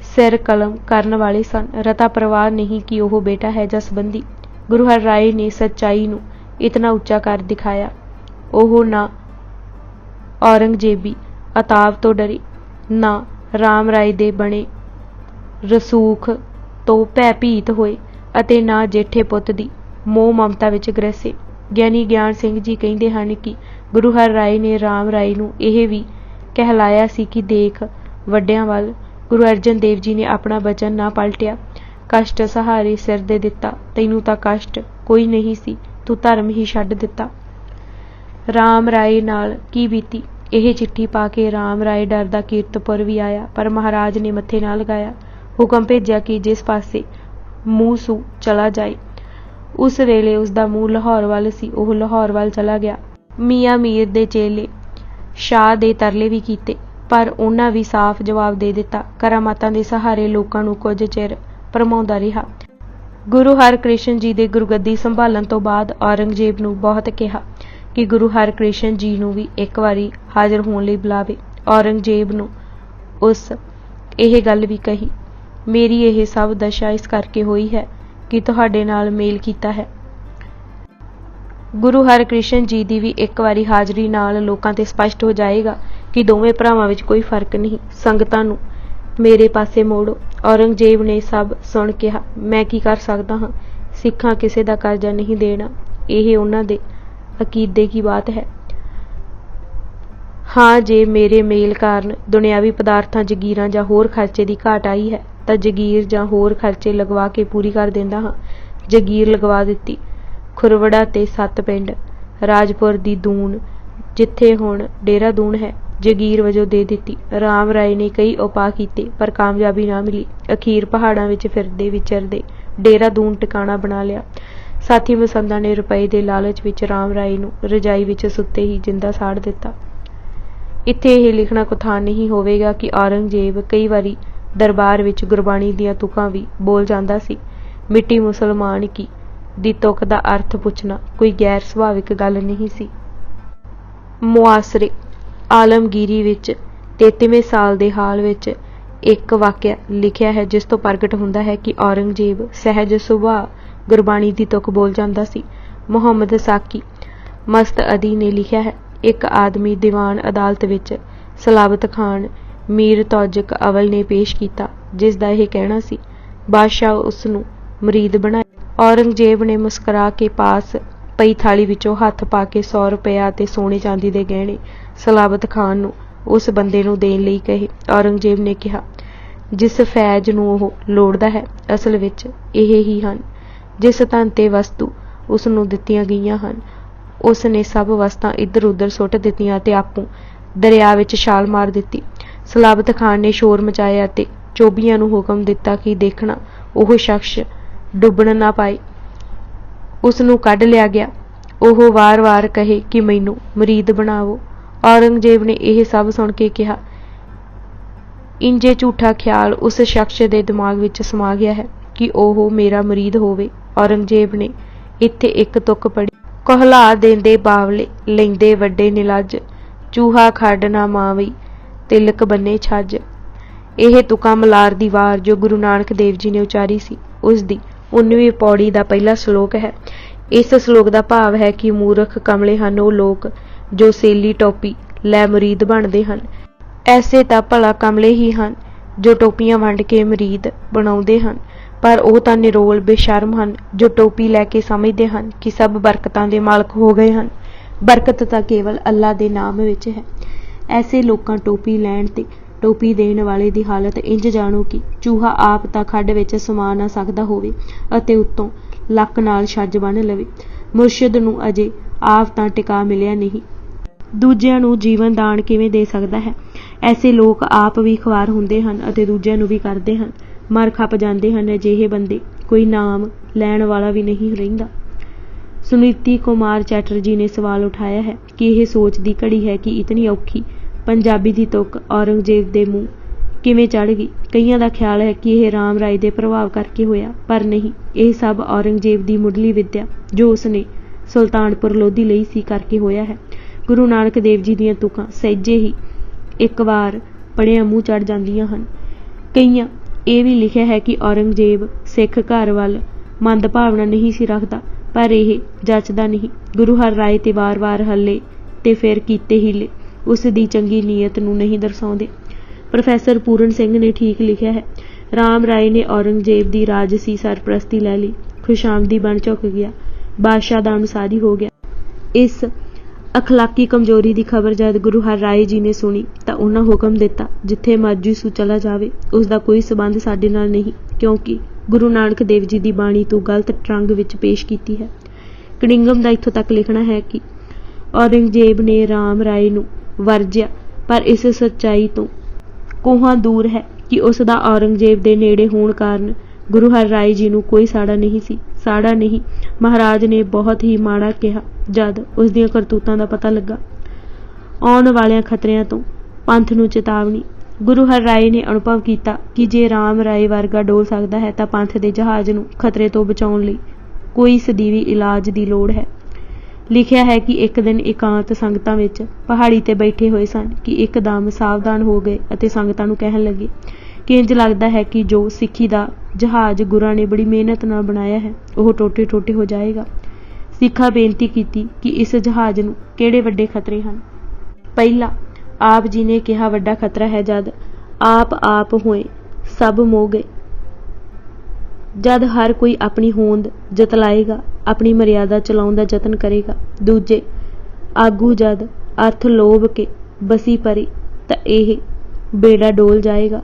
A: ਸਿਰ ਕਲਮ ਕਰਨ ਵਾਲੇ ਸਨ। ਰਤਾ ਪਰਵਾਹ ਨਹੀਂ ਕਿ ਉਹ ਬੇਟਾ ਹੈ ਜਾਂ ਸੰਬੰਧੀ। ਗੁਰੂ ਹਰ ਰਾਏ ਨੇ ਸੱਚਾਈ ਨੂੰ ਇਤਨਾ ਉੱਚਾ ਕਰ ਦਿਖਾਇਆ। ਉਹ ਨਾ ਔਰੰਗਜ਼ੇਬੀ ਅਤਾਵ ਤੋਂ ਡਰੇ, ਨਾ ਰਾਮ ਰਾਏ ਦੇ ਬਣੇ ਰਸੂਖ ਤੋਂ ਭੈਭੀਤ ਹੋਏ ਅਤੇ ਨਾ ਜੇਠੇ ਪੁੱਤ ਦੀ ਮੋਹ ਮਮਤਾ ਵਿੱਚ ਗ੍ਰਸੇ। ਗਿਆਨੀ ਗਿਆਨ ਸਿੰਘ ਜੀ ਕਹਿੰਦੇ ਹਨ ਕਿ ਗੁਰੂ ਹਰ ਰਾਏ ਨੇ ਰਾਮ ਰਾਏ ਨੂੰ ਇਹ ਵੀ ਕਹਿਲਾਇਆ ਸੀ ਕਿ ਦੇਖ ਵੱਡਿਆਂ ਵੱਲ। ਗੁਰੂ ਅਰਜਨ ਦੇਵ ਜੀ ਨੇ ਆਪਣਾ ਬਚਨ ਨਾ ਪਲਟਿਆ। ਕਸ਼ਟ ਸਹਾਰੇ ਸਿਰ ਦੇ ਦਿੱਤਾ, ਤੈਨੂੰ ਤਾਂ ਕਸ਼ਟ ਕੋਈ ਨਹੀਂ ਸੀ, ਤੂੰ ਧਰਮ ਹੀ ਛੱਡ ਦਿੱਤਾ। ਰਾਮ ਰਾਏ ਨਾਲ ਕੀ ਬੀਤੀ। ਇਹ ਚਿੱਠੀ ਪਾ ਕੇ ਰਾਮ ਰਾਏ ਡਰਦਾ ਕੀਰਤਪੁਰ ਵੀ ਆਇਆ, ਪਰ ਮਹਾਰਾਜ ਨੇ ਮੱਥੇ ਨਾ ਲਗਾਇਆ। ਹੁਕਮ ਭੇਜਿਆ ਕਿ ਜਿਸ ਪਾਸੇ ਮੂੰਹ ਸੂ ਚਲਾ ਜਾਏ। ਉਸ ਵੇਲੇ ਉਸਦਾ ਮੂੰਹ ਲਾਹੌਰ ਵੱਲ ਸੀ। ਉਹ ਲਾਹੌਰ ਵੱਲ ਚਲਾ ਗਿਆ। ਮੀਆਂ ਮੀਰ ਦੇ ਚੇਲੇ ਸ਼ਾਹ ਦੇ ਤਰਲੇ ਵੀ ਕੀਤੇ, ਪਰ ਉਹਨਾਂ ਵੀ ਸਾਫ਼ ਜਵਾਬ ਦੇ ਦਿੱਤਾ। ਕਰਾਮਾਤਾਂ ਦੇ ਸਹਾਰੇ ਲੋਕਾਂ ਨੂੰ ਕੁਝ ਚਿਰ ਭਰਮਾਉਂਦਾ ਰਿਹਾ। ਗੁਰੂ ਹਰਕ੍ਰਿਸ਼ਨ ਜੀ ਦੇ ਗੁਰਗੱਦੀ ਸੰਭਾਲਣ ਤੋਂ ਬਾਅਦ ਔਰੰਗਜ਼ੇਬ ਨੂੰ ਬਹੁਤ ਕਿਹਾ ਕਿ ਗੁਰੂ ਹਰਕ੍ਰਿਸ਼ਨ ਜੀ ਨੂੰ ਵੀ ਇੱਕ ਵਾਰੀ ਹਾਜ਼ਰ ਹੋਣ ਲਈ ਬੁਲਾਵੇ। ਔਰੰਗਜ਼ੇਬ ਨੂੰ ਉਸ ਇਹ ਗੱਲ ਵੀ ਕਹੀ, ਮੇਰੀ ਇਹ ਸਭ ਦਸ਼ਾ ਇਸ ਕਰਕੇ ਹੋਈ ਹੈ ਕਿ ਤੁਹਾਡੇ ਨਾਲ ਮੇਲ ਕੀਤਾ ਹੈ। ਗੁਰੂ ਹਰਕ੍ਰਿਸ਼ਨ ਜੀ ਦੀ ਵੀ ਇੱਕ ਵਾਰੀ ਹਾਜ਼ਰੀ ਨਾਲ ਲੋਕਾਂ ਤੇ ਸਪਸ਼ਟ ਹੋ ਜਾਏਗਾ ਕਿ ਦੋਵੇਂ ਭਰਾਵਾਂ ਵਿੱਚ ਕੋਈ ਫਰਕ ਨਹੀਂ। ਸੰਗਤਾਂ ਨੂੰ ਮੇਰੇ ਪਾਸੇ ਮੋੜੋ। ਔਰੰਗਜ਼ੇਬ ਨੇ ਸਭ ਸੁਣ ਕਿਹਾ, ਮੈਂ ਕੀ ਕਰ ਸਕਦਾ ਹਾਂ। ਸਿੱਖਾਂ ਕਿਸੇ ਦਾ ਕਰਜ਼ਾ ਨਹੀਂ ਦੇਣਾ, ਇਹ ਉਹਨਾਂ ਦੇ ਅਕੀਦੇ ਕੀ ਬਾਤ ਹੈ। ਹਾਂ, ਜੇ ਮੇਰੇ ਮੇਲ ਕਾਰਨ ਦੁਨਿਆਵੀ ਪਦਾਰਥਾਂ, ਜਗੀਰਾਂ ਜਾਂ ਹੋਰ ਖਰਚੇ ਦੀ ਘਾਟ ਆਈ ਹੈ ਤਾਂ ਜਗੀਰ ਜਾਂ ਹੋਰ ਖਰਚੇ ਲਗਵਾ ਕੇ ਪੂਰੀ ਕਰ ਦਿੰਦਾ ਹਾਂ। ਜਗੀਰ ਲਗਵਾ ਦਿੱਤੀ। ਖੁਰਵੜਾ ਤੇ 7 ਪਿੰਡ ਰਾਜਪੁਰ ਦੀ ਦੂਣ, ਜਿੱਥੇ ਹੁਣ ਡੇਰਾ ਦੂਣ ਹੈ, ਜਗੀਰ ਵਜੋਂ ਦੇ ਦਿੱਤੀ। ਰਾਮ ਰਾਏ ਨੇ ਕਈ ਉਪਾਅ ਕੀਤੇ, ਪਰ ਕਾਮਯਾਬੀ ਨਾ ਮਿਲੀ। ਅਖੀਰ ਪਹਾੜਾਂ ਵਿੱਚ ਫਿਰਦੇ ਵਿਚਰਦੇ ਡੇਰਾ ਦੂਣ ਟਿਕਾਣਾ ਬਣਾ ਲਿਆ। ਸਾਥੀ ਮਸੰਦਾਂ ਨੇ ਰੁਪਏ ਦੇ ਲਾਲਚ ਵਿੱਚ ਰਾਮ ਰਾਏ ਨੂੰ ਰਜਾਈ ਵਿੱਚ ਸੁੱਤੇ ਹੀ ਜਿੰਦਾ ਸਾੜ ਦਿੱਤਾ। ਇੱਥੇ ਇਹ ਲਿਖਣਾ ਕੁਥਾਨ ਨਹੀਂ ਹੋਵੇਗਾ ਕਿ ਔਰੰਗਜ਼ੇਬ ਕਈ ਵਾਰੀ ਦਰਬਾਰ ਵਿੱਚ ਗੁਰਬਾਣੀ ਦੀਆਂ ਤੁਕਾਂ ਵੀ ਬੋਲ ਜਾਂਦਾ ਸੀ। ਮਿੱਟੀ ਮੁਸਲਮਾਨ ਕੀ ਦੀ ਤੁਕ ਦਾ ਅਰਥ ਪੁੱਛਣਾ ਕੋਈ ਗੈਰ ਸੁਭਾਵਿਕ ਗੱਲ ਨਹੀਂ ਸੀ। ਮੁਆਸਰੇ ਆਲਮਗੀਰੀ ਵਿੱਚ 33ਵੇਂ ਸਾਲ ਦੇ ਹਾਲ ਵਿੱਚ ਇੱਕ ਵਾਕਿਆ ਲਿਖਿਆ ਹੈ, ਜਿਸ ਤੋਂ ਪ੍ਰਗਟ ਹੁੰਦਾ ਹੈ ਕਿ ਔਰੰਗਜ਼ੇਬ ਸਹਿਜ ਸੁਭਾਅ ਗੁਰਬਾਣੀ ਦੀ ਤੁਕ ਬੋਲ ਜਾਂਦਾ ਸੀ। ਮੁਹੰਮਦ ਸਾਕੀ ਮਸਤਅਦੀ ਨੇ ਲਿਖਿਆ ਹੈ, ਇੱਕ ਆਦਮੀ ਦੀਵਾਨ ਅਦਾਲਤ ਵਿੱਚ ਸਲਾਬਤ ਖਾਨ ਮੀਰ ਤੌਜਕ ਅਵਲ ਨੇ ਪੇਸ਼ ਕੀਤਾ, ਜਿਸ ਦਾ ਇਹ ਕਹਿਣਾ ਸੀ ਬਾਦਸ਼ਾਹ ਉਸ ਨੂੰ ਮੁਰੀਦ ਬਣਾਏ। ਔਰੰਗਜ਼ੇਬ ਨੇ ਮੁਸਕਰਾ ਕੇ ਪਾਸ ਪਈ ਥਾਲੀ ਵਿੱਚੋਂ ਹੱਥ ਪਾ ਕੇ 100 ਰੁਪਇਆ ਅਤੇ ਸੋਨੇ ਚਾਂਦੀ ਦੇ ਗਹਿਣੇ ਸਲਾਬਤ ਖਾਨ ਨੂੰ ਉਸ ਬੰਦੇ ਨੂੰ ਦੇਣ ਲਈ ਕਹੇ। ਔਰੰਗਜ਼ੇਬ ਨੇ ਕਿਹਾ, ਜਿਸ ਫੈਜ਼ ਨੂੰ ਉਹ ਲੋੜਦਾ ਹੈ, ਅਸਲ ਵਿੱਚ ਇਹ ਹੀ ਹਨ। ਜਿਸ ਧਨ ਤੇ ਵਸਤੂ ਉਸ ਨੂੰ ਦਿੱਤੀਆਂ ਗਈਆਂ ਹਨ, ਉਸ ਨੇ ਸਭ ਵਸਤਾਂ ਇੱਧਰ ਉੱਧਰ ਸੁੱਟ ਦਿੱਤੀਆਂ ਅਤੇ ਆਪੂ ਦਰਿਆ ਵਿੱਚ ਛਾਲ ਮਾਰ ਦਿੱਤੀ। ਸਲਾਬਤ ਖਾਨ ਨੇ ਸ਼ੋਰ ਮਚਾਇਆ ਅਤੇ ਚੋਬੀਆਂ ਨੂੰ ਹੁਕਮ ਦਿੱਤਾ ਕਿ ਦੇਖਣਾ ਉਹ ਸ਼ਖਸ ਡੁੱਬਣ ਨਾ ਪਾਏ। ਉਸ ਨੂੰ ਕੱਢ ਲਿਆ ਗਿਆ। ਉਹ ਵਾਰ-ਵਾਰ ਕਹੇ ਕਿ ਮੈਨੂੰ ਮੁਰੀਦ ਬਣਾਵੋ। ਔਰੰਗਜ਼ੇਬ ਨੇ ਇਹ ਸਭ ਸੁਣ ਕੇ ਕਿਹਾ, ਇੰਜੇ ਝੂਠਾ ਖਿਆਲ ਉਸ ਸ਼ਖਸ ਦੇ ਦਿਮਾਗ ਵਿੱਚ ਸਮਾ ਗਿਆ ਹੈ ਕਿ ਉਹ ਮੇਰਾ ਮੁਰੀਦ ਹੋਵੇ। ਔਰੰਗਜ਼ੇਬ ਨੇ ਇੱਥੇ ਇੱਕ ਤੁਕ ਪੜ੍ਹੀ, ਕੋਹਲਾ ਦੇਂਦੇ ਬਾਵਲੇ ਲੈਂਦੇ ਵੱਡੇ ਨਿਲੱਜ, ਚੂਹਾ ਖੱਡ ਨਾ ਮਾਵੀ ਤਿਲਕ ਬੰਨੇ ਛੱਜ। ਇਹ ਤੁਕਾਂ ਮਲਾਰ ਦੀ ਵਾਰ ਜੋ ਗੁਰੂ ਨਾਨਕ ਦੇਵ ਜੀ ਨੇ ਉਚਾਰੀ ਸੀ, ਉਸ ਦੀ 19ਵੀਂ ਪੌੜੀ ਦਾ ਪਹਿਲਾ ਸ਼ਲੋਕ ਹੈ। ਇਸ ਸ਼ਲੋਕ ਦਾ ਭਾਵ ਹੈ ਕਿ ਮੂਰਖ ਕਮਲੇ ਹਨ ਉਹ ਲੋਕ ਜੋ ਸੇਲੀ ਟੋਪੀ ਲੈ ਮੁਰੀਦ ਬਣਦੇ ਹਨ। ਐਸੇ ਤਾਂ ਭਲਾ ਕਮਲੇ ਹੀ ਹਨ ਜੋ ਟੋਪੀਆਂ ਵੰਡ ਕੇ ਮੁਰੀਦ ਬਣਾਉਂਦੇ ਹਨ, ਪਰ ਉਹ ਤਾਂ ਨਿਰੋਲ ਬੇਸ਼ਰਮ ਹਨ ਜੋ ਟੋਪੀ ਲੈ ਕੇ ਸਮਝਦੇ ਹਨ ਕਿ ਸਭ ਬਰਕਤਾਂ ਦੇ ਮਾਲਕ ਹੋ ਗਏ ਹਨ। ਬਰਕਤ ਤਾਂ ਕੇਵਲ ਅੱਲਾ ਦੇ ਨਾਮ ਵਿੱਚ ਹੈ। ਐਸੇ ਲੋਕਾਂ ਟੋਪੀ ਲੈਣ ਤੇ ਟੋਪੀ ਦੇਣ ਵਾਲੇ ਦੀ ਹਾਲਤ ਇੰਜ ਜਾਣੋ ਕਿ ਚੂਹਾ ਆਪ ਤਾਂ ਖੱਡ ਵਿੱਚ ਸਮਾ ਨਾ ਸਕਦਾ ਹੋਵੇ ਅਤੇ ਉੱਤੋਂ ਲੱਕ ਨਾਲ ਛੱਜ ਬੰਨ੍ਹ ਲਵੇ। ਮੁਰਸ਼ਿਦ ਨੂੰ ਅਜੇ ਆਪ ਤਾਂ ਟਿਕਾ ਮਿਲਿਆ ਨਹੀਂ, ਦੂਜਿਆਂ ਨੂੰ ਜੀਵਨ ਦਾਨ ਕਿਵੇਂ ਦੇ ਸਕਦਾ ਹੈ। ਐਸੇ ਲੋਕ ਆਪ ਵੀ ਖੁਆਰ ਹੁੰਦੇ ਹਨ ਅਤੇ ਦੂਜਿਆਂ ਨੂੰ ਵੀ ਕਰਦੇ ਹਨ। ਮਰ ਖੱਪ ਜਾਂਦੇ ਹਨ। ਅਜਿਹੇ ਬੰਦੇ ਕੋਈ ਨਾਮ ਲੈਣ ਵਾਲਾ ਵੀ ਨਹੀਂ ਰਹਿੰਦਾ। ਸੁਨੀਤੀ ਕੁਮਾਰ ਚੈਟਰਜੀ ਨੇ ਸਵਾਲ ਉਠਾਇਆ ਹੈ ਕਿ ਇਹ ਸੋਚ ਦੀ ਘੜੀ ਹੈ ਕਿ ਇਤਨੀ ਔਖੀ ਪੰਜਾਬੀ ਦੀ ਤੁਕ ਔਰੰਗਜ਼ੇਬ ਦੇ ਮੂੰਹ ਕਿਵੇਂ ਚੜ੍ਹ ਗਈ। ਕਈਆਂ ਦਾ ਖਿਆਲ ਹੈ ਕਿ ਇਹ ਰਾਮ ਰਾਏ ਦੇ ਪ੍ਰਭਾਵ ਕਰਕੇ ਹੋਇਆ, ਪਰ ਨਹੀਂ, ਇਹ ਸਭ ਔਰੰਗਜ਼ੇਬ ਦੀ ਮੁੱਢਲੀ ਵਿੱਦਿਆ ਜੋ ਉਸਨੇ ਸੁਲਤਾਨਪੁਰ ਲੋਧੀ ਲਈ ਸੀ ਕਰਕੇ ਹੋਇਆ ਹੈ। ਗੁਰੂ ਨਾਨਕ ਦੇਵ ਜੀ ਦੀਆਂ ਤੁਕਾਂ ਸਹਿਜੇ ਹੀ ਇੱਕ ਵਾਰ ਪੜ੍ਹਿਆ ਮੂੰਹ ਚੜ੍ਹ ਜਾਂਦੀਆਂ ਹਨ। ਕਈਆਂ ਇਹ ਵੀ ਲਿਖਿਆ ਹੈ ਕਿ ਔਰੰਗਜ਼ੇਬ ਸਿੱਖ ਘਰ ਵੱਲ ਮੰਦਭਾਵਨਾ ਨਹੀਂ ਸੀ ਰੱਖਦਾ, ਪਰ ਇਹ ਜੱਚਦਾ ਨਹੀਂ। ਗੁਰੂ ਹਰ ਰਾਏ ਤੇ ਵਾਰ-ਵਾਰ ਹੱਲੇ ਤੇ ਫਿਰ ਕੀਤੇ ਹੀਲੇ ਉਸ ਦੀ ਚੰਗੀ ਨੀਅਤ ਨੂੰ ਨਹੀਂ ਦਰਸਾਉਂਦੇ। ਪ੍ਰੋਫੈਸਰ ਪੂਰਨ ਸਿੰਘ ਨੇ ਠੀਕ ਲਿਖਿਆ ਹੈ, ਰਾਮ ਰਾਏ ਨੇ ਔਰੰਗਜ਼ੇਬ ਦੀ ਰਾਜਸੀ ਸਰਪ੍ਰਸਤੀ ਲੈ ਲਈ, ਖੁਸ਼ਾਮਦੀ ਬਣ ਝੁਕ ਗਿਆ, ਬਾਦਸ਼ਾਹ ਦਾ ਅਨੁਸਾਰੀ ਹੋ ਗਿਆ। ਇਸ ਅਖਲਾਕੀ ਕਮਜ਼ੋਰੀ ਦੀ ਖਬਰ ਜਦ ਗੁਰੂ ਹਰ ਰਾਏ ਜੀ ਨੇ ਸੁਣੀ ਤਾਂ ਉਹਨਾਂ ਹੁਕਮ ਦਿੱਤਾ, ਜਿੱਥੇ ਮਰਜ਼ੀ ਸੂ ਚਲਾ ਜਾਵੇ, ਉਸ ਦਾ ਕੋਈ ਸਬੰਧ ਸਾਡੇ ਨਾਲ ਨਹੀਂ, ਕਿਉਂਕਿ ਗੁਰੂ ਨਾਨਕ ਦੇਵ ਜੀ ਦੀ ਬਾਣੀ ਤੋਂ ਗਲਤ ਟਰੰਗ ਵਿੱਚ ਪੇਸ਼ ਕੀਤੀ ਹੈ। ਕਨਿੰਗਮ ਦਾ ਇੱਥੋਂ ਤੱਕ ਲਿਖਣਾ ਹੈ ਕਿ ਔਰੰਗਜ਼ੇਬ ਨੇ ਰਾਮ ਰਾਏ ਨੂੰ ਵਰਜਿਆ, ਪਰ ਇਸ ਸੱਚਾਈ ਤੋਂ ਕੋਹਾਂ ਦੂਰ ਹੈ ਕਿ ਉਸ ਦਾ ਔਰੰਗਜ਼ੇਬ ਦੇ ਨੇੜੇ ਹੋਣ ਕਾਰਨ ਗੁਰੂ ਹਰ ਰਾਏ ਜੀ ਨੂੰ ਕੋਈ ਸਾੜਾ ਨਹੀਂ ਸੀ। ਸਾੜਾ ਨਹੀਂ, ਮਹਾਰਾਜ ਨੇ ਬਹੁਤ ਹੀ ਮਾੜਾ ਕਿਹਾ ਜਦ ਉਸ ਦੀਆਂ ਕਰਤੂਤਾਂ ਦਾ ਪਤਾ ਲੱਗਾ। ਆਉਣ ਵਾਲਿਆਂ ਖਤਰਿਆਂ ਤੋਂ ਪੰਥ ਨੂੰ ਚੇਤਾਵਨੀ। ਗੁਰੂ ਹਰ ਰਾਏ ਨੇ ਅਨੁਭਵ ਕੀਤਾ ਕਿ ਜੇ ਰਾਮ ਰਾਏ ਵਰਗਾ ਡੋਲ ਸਕਦਾ ਹੈ ਤਾਂ ਪੰਥ ਦੇ ਜਹਾਜ਼ ਨੂੰ ਖਤਰੇ ਤੋਂ ਬਚਾਉਣ ਲਈ ਕੋਈ ਸਦੀਵੀ ਇਲਾਜ ਦੀ ਲੋੜ ਹੈ। ਲਿਖਿਆ ਹੈ ਕਿ ਇੱਕ ਦਿਨ ਇਕਾਂਤ ਸੰਗਤਾਂ ਵਿੱਚ ਪਹਾੜੀ ਤੇ ਬੈਠੇ ਹੋਏ ਸਨ ਕਿ ਇੱਕਦਮ ਸਾਵਧਾਨ ਹੋ ਗਏ ਅਤੇ ਸੰਗਤਾਂ ਨੂੰ ਕਹਿਣ ਲੱਗੇ ਕਿ ਇੰਜ ਲੱਗਦਾ ਹੈ ਕਿ ਜੋ ਸਿੱਖੀ ਦਾ ਜਹਾਜ਼ ਗੁਰਾਂ ਨੇ ਬੜੀ ਮਿਹਨਤ ਨਾਲ ਬਣਾਇਆ ਹੈ ਉਹ ਟੋਟੇ-ਟੋਟੇ ਹੋ ਜਾਏਗਾ। ਸਿੱਖਾਂ ਬੇਨਤੀ ਕੀਤੀ ਕਿ ਇਸ ਜਹਾਜ਼ ਨੂੰ ਕਿਹੜੇ ਵੱਡੇ ਖਤਰੇ ਹਨ। ਪਹਿਲਾ, ਆਪ ਜੀ ਨੇ ਕਿਹਾ ਵੱਡਾ ਖਤਰਾ ਹੈ ਜਦ ਆਪ ਹੋਏ ਸਭ ਮੋ ਗਏ, ਜਦ ਹਰ ਕੋਈ ਆਪਣੀ ਹੋਂਦ ਜਤਲਾਏਗਾ, ਆਪਣੀ ਮਰਿਆਦਾ ਚਲਾਉਣ ਦਾ ਯਤਨ ਕਰੇਗਾ। ਦੂਜੇ, ਆਗੂ ਜਦ ਅਰਥ ਲੋਭ ਕੇ ਬਸੀ ਪਰੇ ਤਾਂ ਇਹ ਬੇੜਾ ਡੋਲ ਜਾਏਗਾ।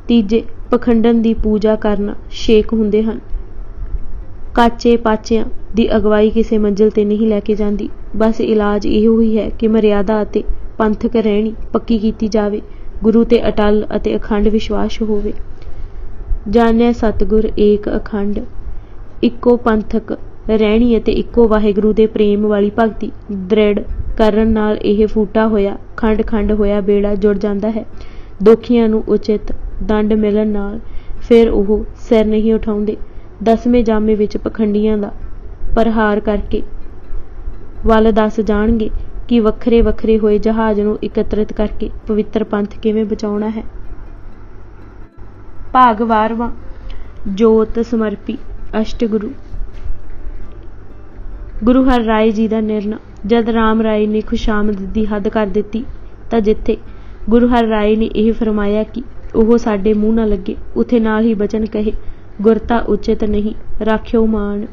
A: ਤੀਜੇ, ਪਖੰਡਨ ਦੀ ਪੂਜਾ ਕਰਨਾ ਸ਼ੇਕ ਹੁੰਦੇ ਹਨ। ਕਾਚੇ ਪਾਚਿਆਂ ਦੀ ਅਗਵਾਈ ਕਿਸੇ ਮੰਜ਼ਿਲ ਤੇ ਨਹੀਂ ਲੈ ਕੇ ਜਾਂਦੀ। ਬਸ ਇਲਾਜ ਇਹੋ ਹੀ ਹੈ ਕਿ ਮਰਿਆਦਾ ਅਤੇ ਪੰਥਕ ਰਹਿਣੀ ਪੱਕੀ ਕੀਤੀ ਜਾਵੇ, ਗੁਰੂ ਤੇ ਅਟੱਲ ਅਤੇ ਅਖੰਡ ਵਿਸ਼ਵਾਸ ਹੋਵੇ। ਜਾਣਿਆ ਸਤਿਗੁਰ ਏਕ ਅਖੰਡ, ਇੱਕੋ ਪੰਥਕ ਰਹਿਣੀ ਅਤੇ ਇੱਕੋ ਵਾਹਿਗੁਰੂ ਦੇ ਪ੍ਰੇਮ ਵਾਲੀ ਭਗਤੀ ਦ੍ਰਿੜ ਕਰਨ ਨਾਲ ਇਹ ਫੂਟਾ ਹੋਇਆ ਖੰਡ ਹੋਇਆ ਬੇੜਾ ਜੁੜ ਜਾਂਦਾ ਹੈ। ਦੋਖੀਆਂ ਨੂੰ ਉਚਿਤ ਦੰਡ ਮਿਲਣ ਨਾਲ ਫਿਰ ਉਹ ਸਿਰ ਨਹੀਂ ਉਠਾਉਂਦੇ। 10ਵੇਂ ਜਾਮੇ ਵਿੱਚ ਪਖੰਡੀਆਂ ਦਾ ਪ੍ਰਹਾਰ ਕਰਕੇ ਵੱਲ ਦੱਸ ਜਾਣਗੇ ਕਿ ਵੱਖਰੇ ਹੋਏ ਜਹਾਜ਼ ਨੂੰ ਇਕੱਤਰਿਤ ਕਰਕੇ ਪਵਿੱਤਰ ਪੰਥ ਕਿਵੇਂ ਬਚਾਉਣਾ ਹੈ। ਭਾਗ 12ਵਾਂ, ਜੋਤ ਸਮਰਪੀ ਅਸ਼ਟਗੁਰੂ। ਗੁਰੂ ਹਰ ਰਾਏ ਜੀ ਦਾ ਨਿਰਣਾ। ਜਦ ਰਾਮ ਰਾਏ ਨੇ ਖੁਸ਼ਾਮਦ ਦੀ ਹੱਦ ਕਰ ਦਿੱਤੀ ਤਾਂ ਜਿੱਥੇ ਗੁਰੂ ਹਰ ਰਾਏ ਨੇ ਇਹ ਫਰਮਾਇਆ ਕਿ ਉਹ ਸਾਡੇ ਮੂੰਹ ਨਾ ਲੱਗੇ, ਉੱਥੇ ਨਾਲ ਹੀ ਬਚਨ ਕਹੇ, ਗੁਰਤਾ ਉਚਿਤ ਨਹੀਂ, ਰਾਖਿਓ ਮਾਣ।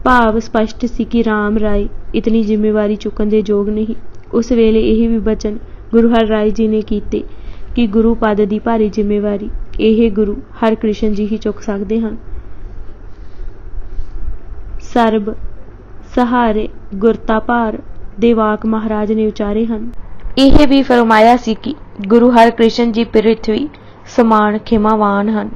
A: ਭਾਵ ਸਪਸ਼ਟ ਸੀ ਕਿ ਰਾਮ ਰਾਏ ਇਤਨੀ ਜ਼ਿੰਮੇਵਾਰੀ ਚੁੱਕਣ ਦੇ ਯੋਗ ਨਹੀਂ। ਉਸ ਵੇਲੇ ਇਹ ਵੀ ਬਚਨ ਗੁਰੂ ਹਰ ਰਾਏ ਜੀ ਨੇ ਕੀਤੇ ਕਿ ਗੁਰੂ ਪਦ ਦੀ ਭਾਰੀ ਜ਼ਿੰਮੇਵਾਰੀ ਇਹ ਗੁਰੂ ਹਰਕ੍ਰਿਸ਼ਨ ਜੀ ਹੀ ਚੁੱਕ ਸਕਦੇ ਹਨ। ਸਰਬ ਸਹਾਰੇ ਗੁਰਤਾ ਭਾਰ ਦੇ ਵਾਕ ਮਹਾਰਾਜ ਨੇ ਉਚਾਰੇ ਹਨ। ਇਹ ਵੀ ਫਰਮਾਇਆ ਸੀ ਕਿ ਗੁਰੂ ਹਰਕ੍ਰਿਸ਼ਨ ਜੀ ਪ੍ਰਿਥਵੀ ਸਮਾਨ ਖਿਮਾਵਾਨ ਹਨ,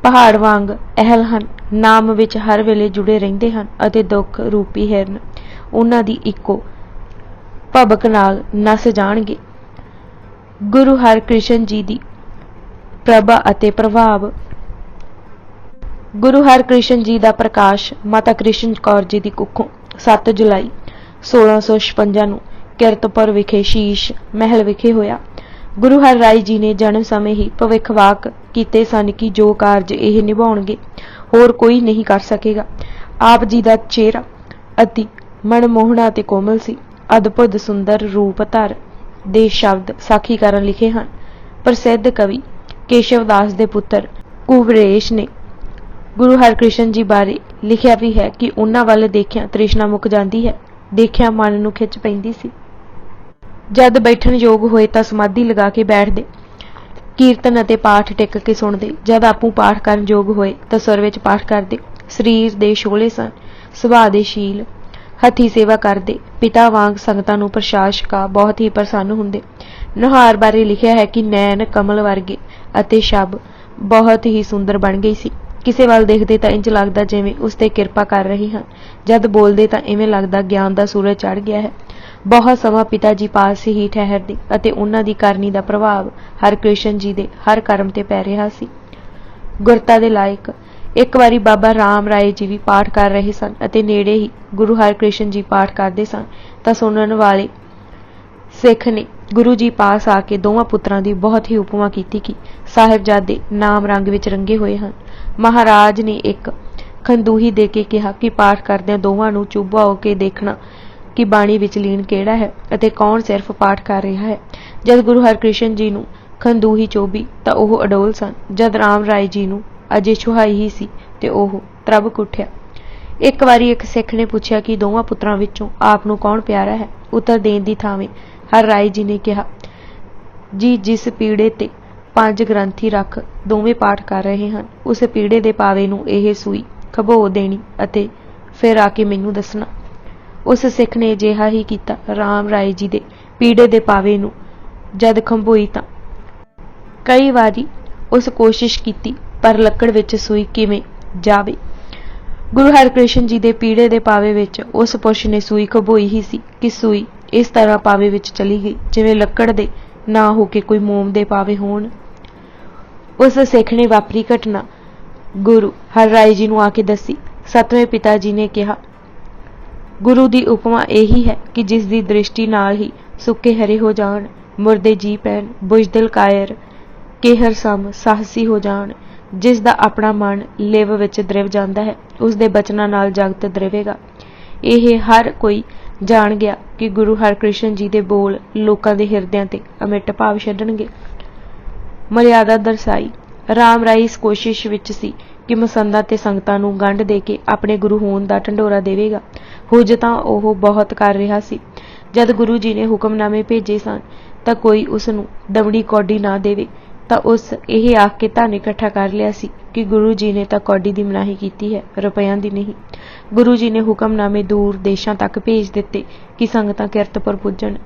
A: ਪਹਾੜ ਵਾਂਗ ਅਹਿਲ ਹਨ, ਨਾਮ ਵਿੱਚ ਹਰ ਵੇਲੇ ਜੁੜੇ ਰਹਿੰਦੇ ਹਨ ਅਤੇ ਦੁੱਖ ਰੂਪੀ ਹਿਰਨ ਉਹਨਾਂ ਦੀ ਇੱਕੋ ਭਬਕ ਨਾਲ ਨਸ ਜਾਣਗੇ। ਗੁਰੂ ਹਰਕ੍ਰਿਸ਼ਨ ਜੀ ਦੀ ਪ੍ਰਭਾ ਅਤੇ ਪ੍ਰਭਾਵ। ਗੁਰੂ ਹਰਕ੍ਰਿਸ਼ਨ ਜੀ ਦਾ ਪ੍ਰਕਾਸ਼ ਮਾਤਾ ਕ੍ਰਿਸ਼ਨ ਕੌਰ ਜੀ ਦੀ ਕੁੱਖੋਂ 7 ਜੁਲਾਈ 1656 ਨੂੰ ਕਿਰਤਪੁਰ ਵਿਖੇ ਸ਼ੀਸ਼ ਮਹਿਲ ਵਿਖੇ ਹੋਇਆ। ਗੁਰੂ ਹਰ ਰਾਏ ਜੀ ਨੇ ਜਨਮ ਸਮੇਂ ਹੀ ਭਵਿੱਖਵਾਕ ਕੀਤੇ ਸਨ ਕਿ ਜੋ ਕਾਰਜ ਇਹ ਨਿਭਾਉਣਗੇ ਹੋਰ ਕੋਈ ਨਹੀਂ ਕਰ ਸਕੇਗਾ। ਆਪ ਜੀ ਦਾ ਚਿਹਰਾ ਅਤੀ ਮਨਮੋਹਣਾ ਅਤੇ ਕੋਮਲ ਸੀ। ਅਦਭੁਤ ਸੁੰਦਰ ਰੂਪ ਧਰ ਦੇ ਸ਼ਬਦ ਸਾਖੀਕਰਨ ਲਿਖੇ ਹਨ। ਪ੍ਰਸਿੱਧ ਕਵੀ ਕੇਸ਼ਵ ਦਾਸ ਦੇ ਪੁੱਤਰ ਕੁਵਰੇਸ਼ ਨੇ ਗੁਰੂ ਹਰਕ੍ਰਿਸ਼ਨ ਜੀ ਬਾਰੇ ਲਿਖਿਆ ਵੀ ਹੈ ਕਿ ਉਹਨਾਂ ਵੱਲ ਦੇਖਿਆ ਤ੍ਰਿਸ਼ਨਾ ਮੁੱਕ ਜਾਂਦੀ ਹੈ, ਦੇਖਿਆ ਮਨ ਨੂੰ ਖਿੱਚ ਪੈਂਦੀ ਸੀ। ਜਦ ਬੈਠਣ ਯੋਗ ਹੋਏ ਤਾਂ ਸਮਾਧੀ ਲਗਾ ਕੇ ਬੈਠਦੇ, ਕੀਰਤਨ ਅਤੇ ਪਾਠ ਟਿਕ ਕੇ ਸੁਣਦੇ। ਜਦ ਆਪੂ ਪਾਠ ਕਰਨ ਯੋਗ ਹੋਏ ਤਾਂ ਸੁਰ ਵਿੱਚ ਪਾਠ ਕਰਦੇ। ਸਰੀਰ ਦੇ ਸ਼ੋਲੇ ਸਨ, ਸੁਭਾਅ ਦੇ ਸ਼ੀਲ, ਹੱਥੀ ਸੇਵਾ ਕਰਦੇ। ਪਿਤਾ ਵਾਂਗ ਸੰਗਤਾਂ ਨੂੰ ਪ੍ਰਸ਼ਾਸਕਾ ਬਹੁਤ ਹੀ ਪ੍ਰਸੰਨ ਹੁੰਦੇ। ਨੁਹਾਰ ਬਾਰੇ ਲਿਖਿਆ ਹੈ ਕਿ ਨੈਣ ਕਮਲ ਵਰਗੇ ਅਤੇ ਸ਼ਬ ਬਹੁਤ ਹੀ ਸੁੰਦਰ ਬਣ ਗਈ ਸੀ। ਕਿਸੇ ਵੱਲ ਦੇਖਦੇ ਤਾਂ ਇੰਜ ਲੱਗਦਾ ਜਿਵੇਂ ਉਸ ਤੇ ਕਿਰਪਾ ਕਰ ਰਹੇ ਹਨ, ਜਦ ਬੋਲਦੇ ਤਾਂ ਇਵੇਂ ਲੱਗਦਾ ਗਿਆਨ ਦਾ ਸੂਰਜ ਚੜ੍ਹ ਗਿਆ ਹੈ। ਬਹੁਤ ਸਮਾਂ ਪਿਤਾ ਜੀ ਪਾਸ ਹੀ ਠਹਿਰਦੇ ਅਤੇ ਉਹਨਾਂ ਦੀ ਕਰਨੀ ਦਾ ਪ੍ਰਭਾਵ ਹਰਕ੍ਰਿਸ਼ਨ ਜੀ ਦੇ ਹਰ ਕਰਮ ਤੇ ਪੈ ਰਿਹਾ ਸੀ। ਗੁਰਤਾ ਦੇ ਲਾਇਕ। ਇੱਕ ਵਾਰੀ ਬਾਬਾ ਰਾਮ ਰਾਏ ਜੀ ਵੀ ਪਾਠ ਕਰ ਰਹੇ ਸਨ ਅਤੇ ਨੇੜੇ ਹੀ ਗੁਰੂ ਹਰਕ੍ਰਿਸ਼ਨ ਜੀ ਪਾਠ ਕਰਦੇ ਸਨ ਤਾਂ ਸੁਣਨ ਵਾਲੇ ਸਿੱਖ ਨੇ गुरु जी पास आके दोवां पुत्रां दी बहुत ही उपमा कीती कि साहिबजादे नाम रंग विच रंगे होए हन। महाराज ने एक खंदूही दे के कहा कि पाठ करदिआं दोवां नूं चुभा हो के देखना कि बाणी विच लीन किहड़ा है अते कौन सिर्फ पाठ कर रहा है। जद गुरु हरकृष्ण जी नूं खंदूही चोभी तां ओह अडोल सन। जद राम राय जी नूं अजे छुहाई ही सी ते ओह तरबक उठिया। एक वारी एक सिख ने पूछा कि दोवां पुत्रां विचों आप नूं कौन प्यारा है। उत्तर देण दी थावें हर राय जी ने कहा, जी जिस पीड़े ते 5 ग्रंथी रख दोवें पाठ कर रहे हैं उस पीड़े दे पावे नूं यह सूई खबो देनी अते फिर आके मैनूं दसना। उस सिख ने अजिहा ही कीता। राम राय जी दे पीड़े दे पावे नूं जद खंभोई तां कई वारी उस कोशिश कीती पर लकड़ विच सूई किवें जावे। गुरु हरकृष्ण जी दे पीड़े दे पावे विच उस पुरुष ने सूई खबोई ही सी कि सूई इस तरह पावे विच चली गई जिवें लकड़ दे ना हो के कोई मोम दे पावे होण। उस सिख ने वापरी घटना गुरु हर राय जी नूं आके दसी। सतवें पिता जी ने कहा, गुरु दी उपमा यही है कि जिस दी दृष्टि नाल ही सुके हरे हो जाण, मुर्दे जी पैण, बुजदिल कायर केहर सम साहसी हो जाण, जिस दा अपना मन लिव विच द्रिव जांदा है उस दे बचनां नाल जगत द्रिवेगा। यह हर कोई जान गया कि गुरु हरकृष्ण जी दे बोल लोकां दे हिरदिआं ते अमिट भाव छड्डणगे। मर्यादा दर्शाई। राम राय इस कोशिश विच सी कि मसंदां ते संगतां नूं गंढ दे के अपने गुरु होण दा ढंडोरा देवेगा। हुज तां ओह बहुत कर रिहा सी। जद गुरु जी ने हुक्मनामे भेजे सन तां कोई उस नूं दमड़ी कौडी ना देवे तां उस यह आख के धन इकट्ठा कर लिया सी कि गुरु जी ने तां कौडी दी मनाही कीती है, रुपयां दी नहीं। गुरु जी ने हुक्मनामे दूर देशां तक भेज दिते कि संगतां किरतपुर पुजण।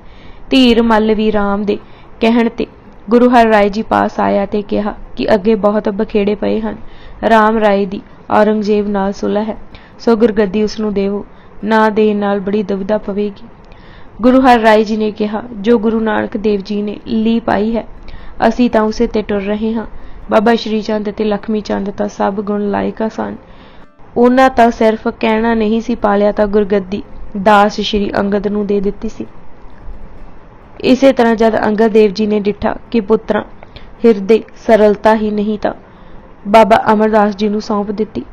A: धीर मल भी राम दे कहण ते गुरु हर राय जी पास आया ते कहा कि अगे बहुत बखेड़े पए हन। राम राय दी औरंगजेब नाल सुलह है, सो गुरगद्दी उसनूं देवो, ना देण नाल बड़ी दुविधा पवेगी। गुरु हर राय जी ने कहा, जो गुरु नानक देव जी ने ली पाई है असीं तां उसे ते टुर रहे हां। बाबा श्री चंद ते लक्ष्मी चंद तां सब गुण लायका सन। उन्हां तां सिर्फ कहना नहीं सी पालिया तां गुरगद्दी दास श्री अंगद नूं दे दित्ती सी। इसे तरह जद अंगद देव जी ने डिठा कि पुत्रां हिरदे सरलता ही नहीं तां बाबा अमरदास जी नूं सौंप दित्ती।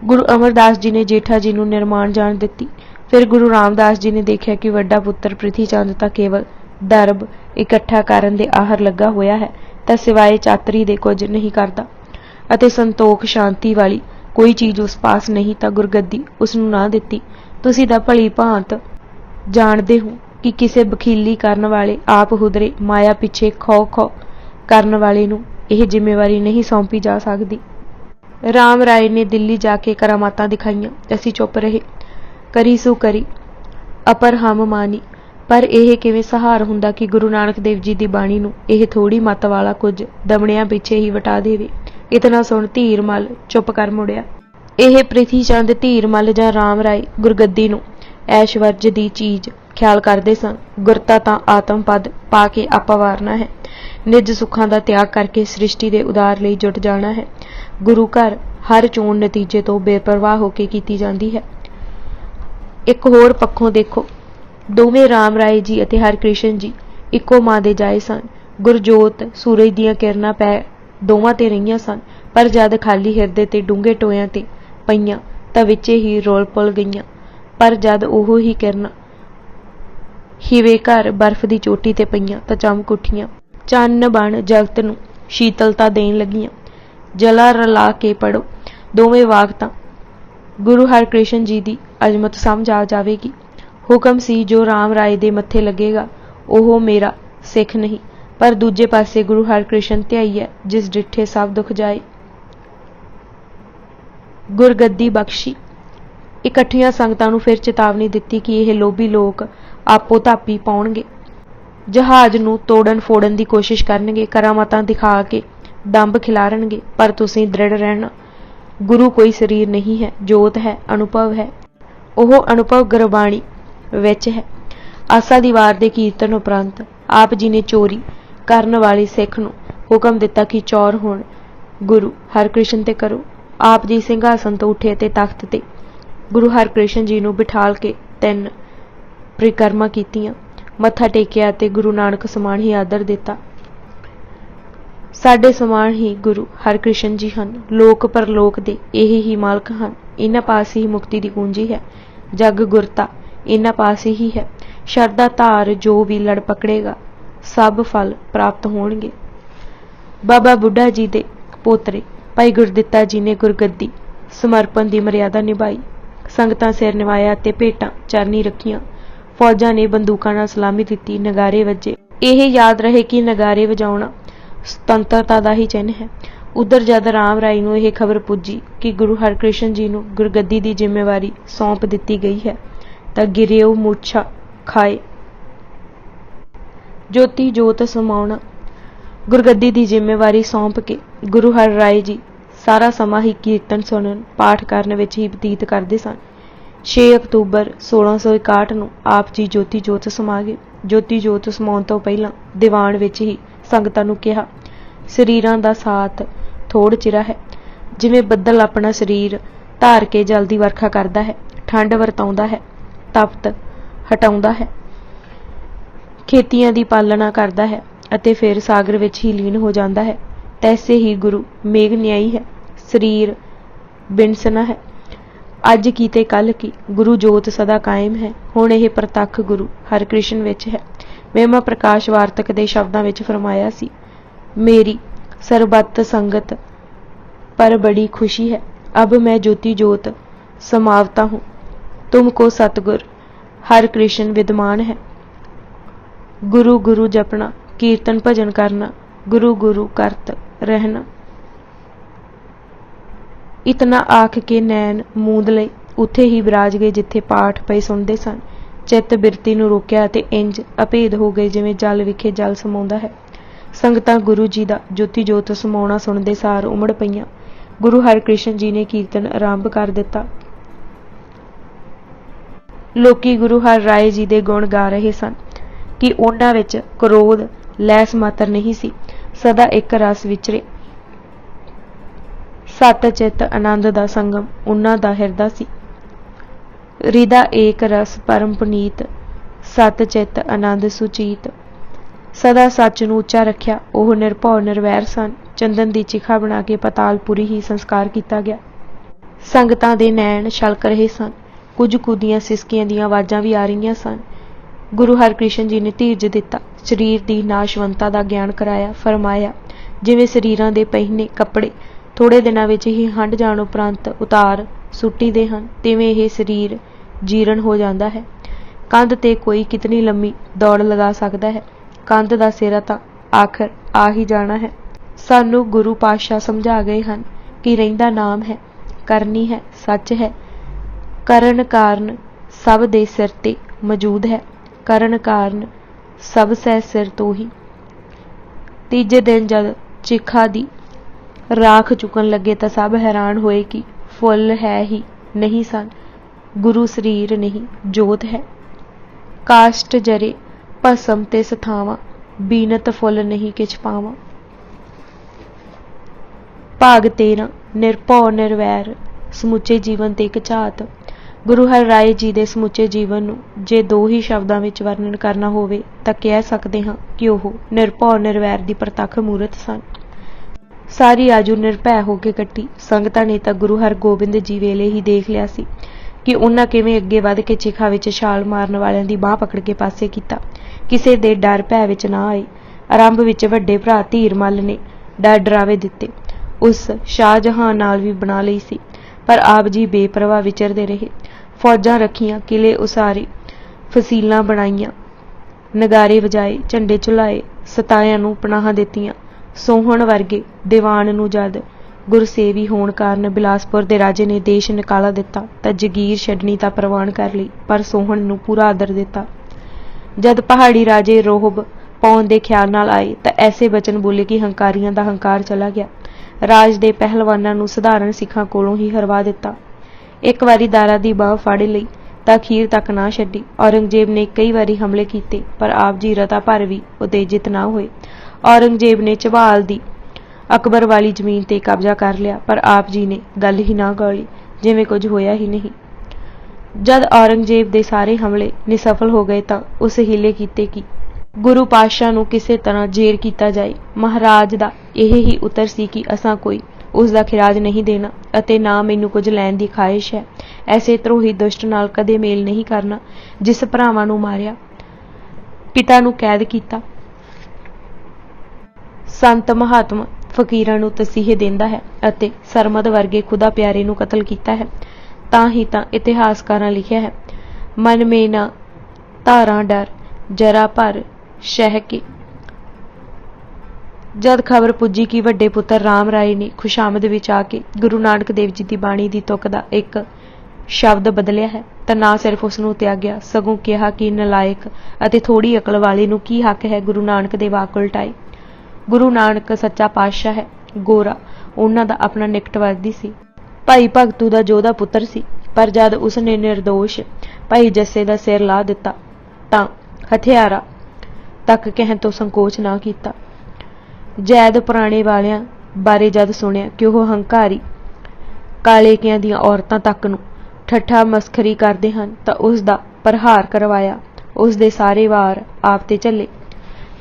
A: गुरु अमरदास जी ने जेठा जी नूं निर्माण जाण दित्ती। फिर गुरु रामदास जी ने देखिया कि वड्डा पुत्र प्रिथी चंद तां केवल दरब इकट्ठा करन दे आहर लगा होया है तां सिवाए चातरी दे कुछ नहीं करदा अते संतोख शांति वाली कोई चीज़ उस पास नहीं तां गुरगद्दी उसनूं ना दित्ती। तुसीं तां भली भांत जाणदे हो कि किसे बखीली करन वाले आप हुदरे माया पिछे खौ खौ करन वाले नूं यह जिम्मेवारी नहीं सौंपी जा सकदी। राम राय ने दिल्ली जाके करामातां दिखाईयां। असीं चुप रहे। करी सो करी अपर हम मानी। पर यह किवें सहार हुंदा कि गुरु नानक देव जी दी बाणी नूं यह थोड़ी मत वाला कुछ दमड़ियां पिछे ही वटा देवे। इतना सुण धीर मल चुप कर मुड़िया। यह प्रिथी चंद धीर मल जां राम राय गुरगद्दी नूं ऐशवर्ज दी चीज़ ख्याल करदे सन। गुरता तां आत्म पद पा के आपा वारना है, निज सुखां दा त्याग करके सृष्टि दे उदार लई जुट जाना है। गुरु घर हर चोण नतीजे तो बेपरवाह होके कीती जांदी है। एक होर पक्षों देखो, दोवें राम राय जी अते हरकृष्ण जी इक्को मां दे जाए सन। गुरजोत सूरज दीआं किरणां पै दोवां ते रहीआं सन, पर जद खाली हिरदे ते डूंघे टोयां ते पईआं तां विचे ही रुल पुल गईआं। पर जद ओह ही किरणां हिवे घर बर्फ दी चोटी ते पईआं तां चमक उठियां। चन्न बण जगत नूं शीतलता देण लगियां। जला रला के पढ़ो दोवें वाक तां गुरु हरकृष्ण जी दी अजमत समझ आ जावेगी। हुक्म सी जो राम राय दे मत्थे लगेगा ओह मेरा सिख नहीं, पर दूजे पासे गुरु हरकृष्ण ध्याई है जिस डिठे सब दुख जाए। गुरगद्दी बख्शी। इकट्ठियां संगतां नूं फिर चेतावनी दित्ती कि यह लोभी लोक आपो धापी पाउणगे, जहाज नूं तोड़न फोड़न दी कोशिश करनगे, करामातां दिखा के दंभ खिलारनगे, पर तुसीं दृढ़ रहना। गुरु कोई शरीर नहीं है, जोत है, अनुभव है। ओह अनुभव गुरबाणी विच है। आसा दी वार दे कीर्तन उपरंत आप जी ने चोरी करन वाले सिख नूं हुक्म दिता कि चौर होण गुरु हरकृष्ण ते करो। आप जी सिंघासन तो उठे ते तख्त ते गुरु हरकृष्ण जी नूं बिठाल के 3 परिक्रमा कीतियां। ਮੱਥਾ ਟੇਕਿਆ ਅਤੇ ਗੁਰੂ ਨਾਨਕ ਸਮਾਨ ਹੀ ਆਦਰ ਦਿੱਤਾ। ਸਾਡੇ ਸਮਾਨ ਹੀ ਗੁਰੂ ਹਰਕ੍ਰਿਸ਼ਨ ਜੀ ਹਨ। ਲੋਕ ਪਰਲੋਕ ਦੇ ਇਹ ਹੀ ਮਾਲਕ ਹਨ। ਇਹਨਾਂ ਪਾਸ ਹੀ ਮੁਕਤੀ ਦੀ ਕੁੰਜੀ ਹੈ। ਜਗ ਗੁਰਤਾ ਇਹਨਾਂ ਪਾਸ ਹੀ ਹੈ। ਸ਼ਰਧਾ ਧਾਰ ਜੋ ਵੀ ਲੜ ਪਕੜੇਗਾ ਸਭ ਫਲ ਪ੍ਰਾਪਤ ਹੋਣਗੇ। ਬਾਬਾ ਬੁੱਢਾ ਜੀ ਦੇ ਪੋਤਰੇ ਭਾਈ ਗੁਰਦਿੱਤਾ ਜੀ ਨੇ ਗੁਰਗੱਦੀ ਸਮਰਪਣ ਦੀ ਮਰਿਆਦਾ ਨਿਭਾਈ। ਸੰਗਤਾਂ ਸਿਰ ਨਿਵਾਇਆ ਅਤੇ ਭੇਟਾਂ ਚਰਨੀ ਰੱਖੀਆਂ। ਫੌਜਾਂ ਨੇ ਬੰਦੂਕਾਂ ਨਾਲ ਸਲਾਮੀ ਦਿੱਤੀ। ਨਗਾਰੇ ਵੱਜੇ। ਇਹ ਯਾਦ ਰਹੇ ਕਿ ਨਗਾਰੇ ਵਜਾਉਣਾ ਸੁਤੰਤਰਤਾ ਦਾ ਹੀ ਚਿੰਨ੍ਹ ਹੈ। ਉਧਰ ਜਦ ਰਾਮ ਰਾਏ ਨੂੰ ਇਹ ਖਬਰ ਪੁੱਜੀ ਕਿ ਗੁਰੂ ਹਰਕ੍ਰਿਸ਼ਨ ਜੀ ਨੂੰ ਗੁਰਗੱਦੀ ਦੀ ਜ਼ਿੰਮੇਵਾਰੀ ਸੌਂਪ ਦਿੱਤੀ ਗਈ ਹੈ ਤਾਂ ਗਿਰਿਓ ਮੂਰਛਾ ਖਾਏ। ਜੋਤੀ ਜੋਤ ਸਮਾਉਣਾ ਗੁਰਗੱਦੀ ਦੀ ਜ਼ਿੰਮੇਵਾਰੀ ਸੌਂਪ ਕੇ ਗੁਰੂ ਹਰ ਰਾਏ ਜੀ ਸਾਰਾ ਸਮਾਂ ਹੀ ਕੀਰਤਨ ਸੁਣਨ ਪਾਠ ਕਰਨ ਵਿੱਚ ਹੀ ਬਤੀਤ ਕਰਦੇ ਸਨ। 6 ਅਕਤੂਬਰ 1661 ਨੂੰ ਆਪ ਜੀ ਜੋਤੀ ਜੋਤ ਸਮਾ ਗਏ। ਜੋਤੀ ਜੋਤ ਸਮਾਉਣ ਤੋਂ ਪਹਿਲਾਂ ਦੀਵਾਨ ਵਿੱਚ ਹੀ ਸੰਗਤਾਂ ਨੂੰ ਕਿਹਾ, ਸਰੀਰਾਂ ਦਾ ਸਾਥ ਥੋੜ ਚਿਰਾ ਹੈ। ਜਿਵੇਂ ਬੱਦਲ ਆਪਣਾ ਸਰੀਰ ਧਾਰ ਕੇ ਜਲ ਦੀ ਵਰਖਾ ਕਰਦਾ ਹੈ, ਠੰਡ ਵਰਤਾਉਂਦਾ ਹੈ, ਤਪਤ ਹਟਾਉਂਦਾ ਹੈ, ਖੇਤੀਆਂ ਦੀ ਪਾਲਣਾ ਕਰਦਾ ਹੈ ਅਤੇ ਫਿਰ ਸਾਗਰ ਵਿੱਚ ਹੀ ਲੀਨ ਹੋ ਜਾਂਦਾ ਹੈ, ਤੈਸੇ ਹੀ ਗੁਰੂ ਮੇਘ ਨਿਆਈ ਹੈ, ਸਰੀਰ ਬਿਨਸਨਾ ਹੈ। ਅੱਜ ਕੀ ਤੇ ਕੱਲ ਕੀ, ਗੁਰੂ ਜੋਤ ਸਦਾ ਕਾਇਮ ਹੈ। ਹੁਣ ਇਹ ਪ੍ਰਤੱਖ ਗੁਰੂ ਹਰਕ੍ਰਿਸ਼ਨ ਵਿੱਚ ਹੈ। ਮਹਿਮਾ ਪ੍ਰਕਾਸ਼ ਵਾਰਤਕ ਦੇ ਸ਼ਬਦਾਂ ਵਿੱਚ ਫਰਮਾਇਆ ਸੀ, ਮੇਰੀ ਸਰਬੱਤ ਸੰਗਤ पर बड़ी खुशी है। अब मैं ज्योति जोत समावता हूँ। तुमको सतगुर हर कृष्ण विद्यमान है। गुरु गुरु जपना, कीर्तन भजन करना, गुरु गुरु करत रहना। इतना आख के नैन मूंद लए उत्थे ही विराज गए जिथे पाठ पए सुनते सन। चित्त बिरती नूं रोकिया ते इंज अभेद हो गए जिवें जल विखे जल समाउंदा है। संगतां गुरु जी दा ज्योति जोत समाउणा सुणदे सार उमड़ पईआं। गुरु हरकृष्ण जी ने कीर्तन आरंभ कर दिता। लोकी गुरु हर राय जी दे गुण गा रहे सन कि उन्हां विच क्रोध लैस मात्र नहीं सी, सदा एक रस विचरे। सत चित आनंद दा संगम उन्हां दा हिरदा सी। हृदा एक रस परम पुनीत, सत चित आनंद सुचीत। सदा सच नूं उच्चा रखिया, ओह निरभौ निरवैर सन। चंदन दी चिखा बना के पतालपुरी ही संस्कार किया गया। संगतां दे नैन छलक रहे सन। कुछ कुदियां सिसकियां दी आवाज़ां भी आ रही सन। गुरु हरकृष्ण जी ने धीरज दिता, शरीर की नाशवंता का ज्ञान कराया। फरमाया, जिवें शरीरां दे पहिने कपड़े थोड़े दिनां विच ही हंड जाण उपरंत उतार सुट्टी दे हन, तिवें यह शरीर जीर्ण हो जाता है। कंध ते कोई कितनी लंबी दौड़ लगा सकता है, कंध दा सिरा तां आखिर आ ही जाना है। सानू गुरु पातशाह समझा गए हैं कि रहिंदा नाम है, करनी है, सच है। करन कारण सब दे सिर ते मौजूद है, करन कारण सब सै सिर तो ही। तीजे दिन जब चिखा दी राख चुकन लगे तो सब हैरान होए कि फुल है ही नहीं सन। गुरु शरीर नहीं जोत है। काष्ट जरे भसम ते सथावां, बीनत फुल नहीं किछ पावां। भाग 13 निरभौ निरवैर ਸਮੁੱਚੇ ਜੀਵਨ ਤੇ ਇੱਕ ਝਾਤ। ਗੁਰੂ ਹਰ ਰਾਏ ਜੀ ਦੇ ਸਮੁੱਚੇ ਜੀਵਨ ਨੂੰ ਜੇ ਦੋ ਹੀ ਸ਼ਬਦਾਂ ਵਿੱਚ ਵਰਣਨ ਕਰਨਾ ਹੋਵੇ ਤਾਂ ਕਹਿ ਸਕਦੇ ਹਾਂ ਕਿ ਉਹ ਨਿਰਭਉ ਨਿਰਵੈਰ ਦੀ ਪ੍ਰਤੱਖ ਮੂਰਤ ਸਨ। ਸਾਰੀ ਆਜੂ ਨਿਰਭੈ ਹੋ ਕੇ ਕੱਟੀ। ਸੰਗਤਾਂ ਨੇ ਤਾਂ ਗੁਰੂ ਹਰਗੋਬਿੰਦ ਜੀ ਵੇਲੇ ਹੀ ਦੇਖ ਲਿਆ ਸੀ ਕਿ ਉਹਨਾਂ ਕਿਵੇਂ ਅੱਗੇ ਵੱਧ ਕੇ ਚਿਖਾ ਵਿੱਚ ਛਾਲ ਮਾਰਨ ਵਾਲਿਆਂ ਦੀ ਬਾਂਹ ਪਕੜ ਕੇ ਪਾਸੇ ਕੀਤਾ। ਕਿਸੇ ਦੇ ਡਰ ਭੈ ਵਿੱਚ ਨਾ ਆਏ। ਆਰੰਭ ਵਿੱਚ ਵੱਡੇ ਭਰਾ ਧੀਰਮੱਲ ਨੇ ਡਰ ਡਰਾਵੇ ਦਿੱਤੇ, ਉਸ ਸ਼ਾਹਜਹਾਂ ਨਾਲ ਵੀ ਬਣਾ ਲਈ ਸੀ, पर आप जी बेपरवाह विचरते रहे। फौजां रखियां, किले उसारे, फसीलां बनाईयां, नगारे वजाए, झंडे झुलाए, सतायां नूं पनाह दित्तियां। सोहण वर्गे दीवान नूं जद गुरसेवी होण कारण बिलासपुर दे राजे ने देश निकाला दिता तां जगीर छड्डणी तां प्रवान कर लई, पर सोहण नूं पूरा आदर दिता। जद पहाड़ी राजे रोहब पाउण दे ख्याल नाल आए तां ऐसे वचन बोले कि हंकारियां दा हंकार चला गया। राज दे पहलवानां नूं सधारण सिखां कोलों ही हरवा दिता। एक वारी दारा दी बाह फड़ लई तां अखीर तक ना छड्डी। औरंगजेब ने कई वारी हमले कीते पर आप जी रता भर भी उत्तेजित ना होए। औरंगजेब ने झबाल दी अकबर वाली जमीन ते कब्जा कर लिया पर आप जी ने गल ही ना गौली, जिवें कुछ होया ही नहीं। ਜਦ ਔਰੰਗਜ਼ੇਬ ਦੇ ਸਾਰੇ ਹਮਲੇ ਨਿਸਫਲ ਹੋ ਗਏ ਤਾਂ ਉਸ ਹੀਲੇ ਕੀਤੇ ਕਿ ਗੁਰੂ ਪਾਤਸ਼ਾਹ ਨੂੰ ਕਿਸੇ ਤਰ੍ਹਾਂ ਜੇਰ ਕੀਤਾ ਜਾਏ। ਮਹਾਰਾਜ ਦਾ ਇਹ ਹੀ ਉੱਤਰ ਸੀ ਕਿ ਅਸਾਂ ਕੋਈ ਉਸ ਦਾ ਖਿਰਾਜ ਨਹੀਂ ਦੇਣਾ ਅਤੇ ਨਾ ਮੈਨੂੰ ਕੁਝ ਲੈਣ ਦੀ ਖਾਹਿਸ਼ ਹੈ। ਐਸੇ ਧਰੋਹੀ ਦੁਸ਼ਟ ਨਾਲ ਕਦੇ ਮੇਲ ਨਹੀਂ ਕਰਨਾ ਜਿਸ ਭਰਾਵਾਂ ਨੂੰ ਮਾਰਿਆ, ਪਿਤਾ ਨੂੰ ਕੈਦ ਕੀਤਾ, ਸੰਤ ਮਹਾਤਮਾ ਫਕੀਰਾਂ ਨੂੰ ਤਸੀਹੇ ਦਿੰਦਾ ਹੈ ਅਤੇ ਸਰਮਦ ਵਰਗੇ ਖੁਦਾ ਪਿਆਰੇ ਨੂੰ ਕਤਲ ਕੀਤਾ ਹੈ। ਤਾਂ ਹੀ ਤਾਂ ਇਤਿਹਾਸਕਾਰਾਂ ਲਿਖਿਆ ਹੈ, ਮਨ ਮੇ ਨਾ ਧਾਰਾਂ ਡਰ ਜਰਾ ਭਰ ਸ਼ਹਿ ਕੇ। ਜਦ ਖਬਰ ਪੁੱਜੀ ਕਿ ਵੱਡੇ ਪੁੱਤਰ ਰਾਮ ਰਾਏ ਨੇ ਖੁਸ਼ਾਮਦ ਵਿੱਚ ਆ ਕੇ ਗੁਰੂ ਨਾਨਕ ਦੇਵ ਜੀ ਦੀ ਬਾਣੀ ਦੀ ਤੁਕ ਦਾ ਇੱਕ ਸ਼ਬਦ ਬਦਲਿਆ ਹੈ ਤਾਂ ਨਾ ਸਿਰਫ ਉਸ ਨੂੰ ਤਿਆਗਿਆ, ਸਗੋਂ ਕਿਹਾ ਕਿ ਨਲਾਇਕ ਅਤੇ ਥੋੜੀ ਅਕਲ ਵਾਲੇ ਨੂੰ ਕੀ ਹੱਕ ਹੈ ਗੁਰੂ ਨਾਨਕ ਦੇ ਵਾਕ ਉਲਟਾਏ। ਗੁਰੂ ਨਾਨਕ ਸੱਚਾ ਪਾਤਸ਼ਾਹ ਹੈ, ਗੋਰਾ ਉਹਨਾਂ ਦਾ ਆਪਣਾ ਨਿਕਟਵਰਦੀ ਸੀ, ਭਾਈ ਭਗਤੂ ਦਾ ਜੋਧਾ ਪੁੱਤਰ ਸੀ। ਪਰ ਜਦ ਉਸ ਨੇ ਨਿਰਦੋਸ਼ ਭਾਈ ਜੱਸੇ ਦਾ ਸਿਰ ਲਾ ਦਿੱਤਾ ਤਾਂ ਹਥਿਆਰਾ ਤੱਕ ਕਹਿਣ ਤੋਂ ਸੰਕੋਚ ਨਾ ਕੀਤਾ। ਜੈਦ ਪੁਰਾਣੇ ਵਾਲਿਆਂ ਬਾਰੇ ਜਦ ਸੁਣਿਆ ਕਿ ਉਹ ਹੰਕਾਰੀ ਕਾਲੇਕਿਆਂ ਦੀਆਂ ਔਰਤਾਂ ਤੱਕ ਨੂੰ ਠੱਠਾ ਮਸਖਰੀ ਕਰਦੇ ਹਨ ਤਾਂ ਉਸ ਦਾ ਪ੍ਰਹਾਰ ਕਰਵਾਇਆ। ਉਸ ਦੇ ਸਾਰੇ ਵਾਰ ਆਪ ਤੇ ਝੱਲੇ।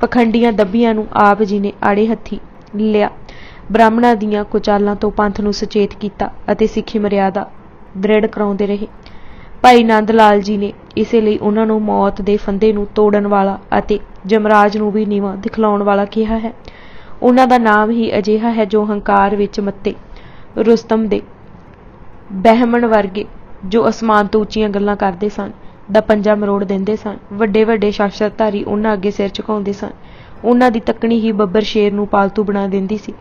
A: ਪਖੰਡੀਆਂ ਦੱਬੀਆਂ ਨੂੰ ਆਪ ਜੀ ਨੇ ਆੜੇ ਹੱਥੀ ਲਿਆ। ਬ੍ਰਾਹਮਣਾਂ ਦੀਆਂ ਕੁਚਾਲਾਂ ਤੋਂ ਪੰਥ ਨੂੰ ਸੁਚੇਤ ਕੀਤਾ ਅਤੇ ਸਿੱਖੀ ਮਰਿਆਦਾ ਦ੍ਰਿੜ ਕਰਾਉਂਦੇ ਰਹੇ। ਭਾਈ ਨੰਦ ਲਾਲ ਜੀ ਨੇ ਇਸੇ ਲਈ ਉਹਨਾਂ ਨੂੰ ਮੌਤ ਦੇ ਫੰਦੇ ਨੂੰ ਤੋੜਨ ਵਾਲਾ ਅਤੇ ਜਮਰਾਜ ਨੂੰ ਵੀ ਨੀਵਾਂ ਦਿਖਲਾਉਣ ਵਾਲਾ ਕਿਹਾ ਹੈ। ਉਹਨਾਂ ਦਾ ਨਾਮ ਹੀ ਅਜਿਹਾ ਹੈ ਜੋ ਹੰਕਾਰ ਵਿੱਚ ਮੱਤੇ ਰੁਸਤਮ ਦੇ ਬਹਿਮਣ ਵਰਗੇ ਜੋ ਅਸਮਾਨ ਤੋਂ ਉੱਚੀਆਂ ਗੱਲਾਂ ਕਰਦੇ ਸਨ ਦਾ ਪੰਜਾ ਮਰੋੜ ਦਿੰਦੇ ਸਨ। ਵੱਡੇ ਵੱਡੇ ਸ਼ਾਸਤਰਧਾਰੀ ਉਹਨਾਂ ਅੱਗੇ ਸਿਰ ਝੁਕਾਉਂਦੇ ਸਨ। ਉਹਨਾਂ ਦੀ ਤੱਕਣੀ ਹੀ ਬੱਬਰ ਸ਼ੇਰ ਨੂੰ ਪਾਲਤੂ ਬਣਾ ਦਿੰਦੀ ਸੀ।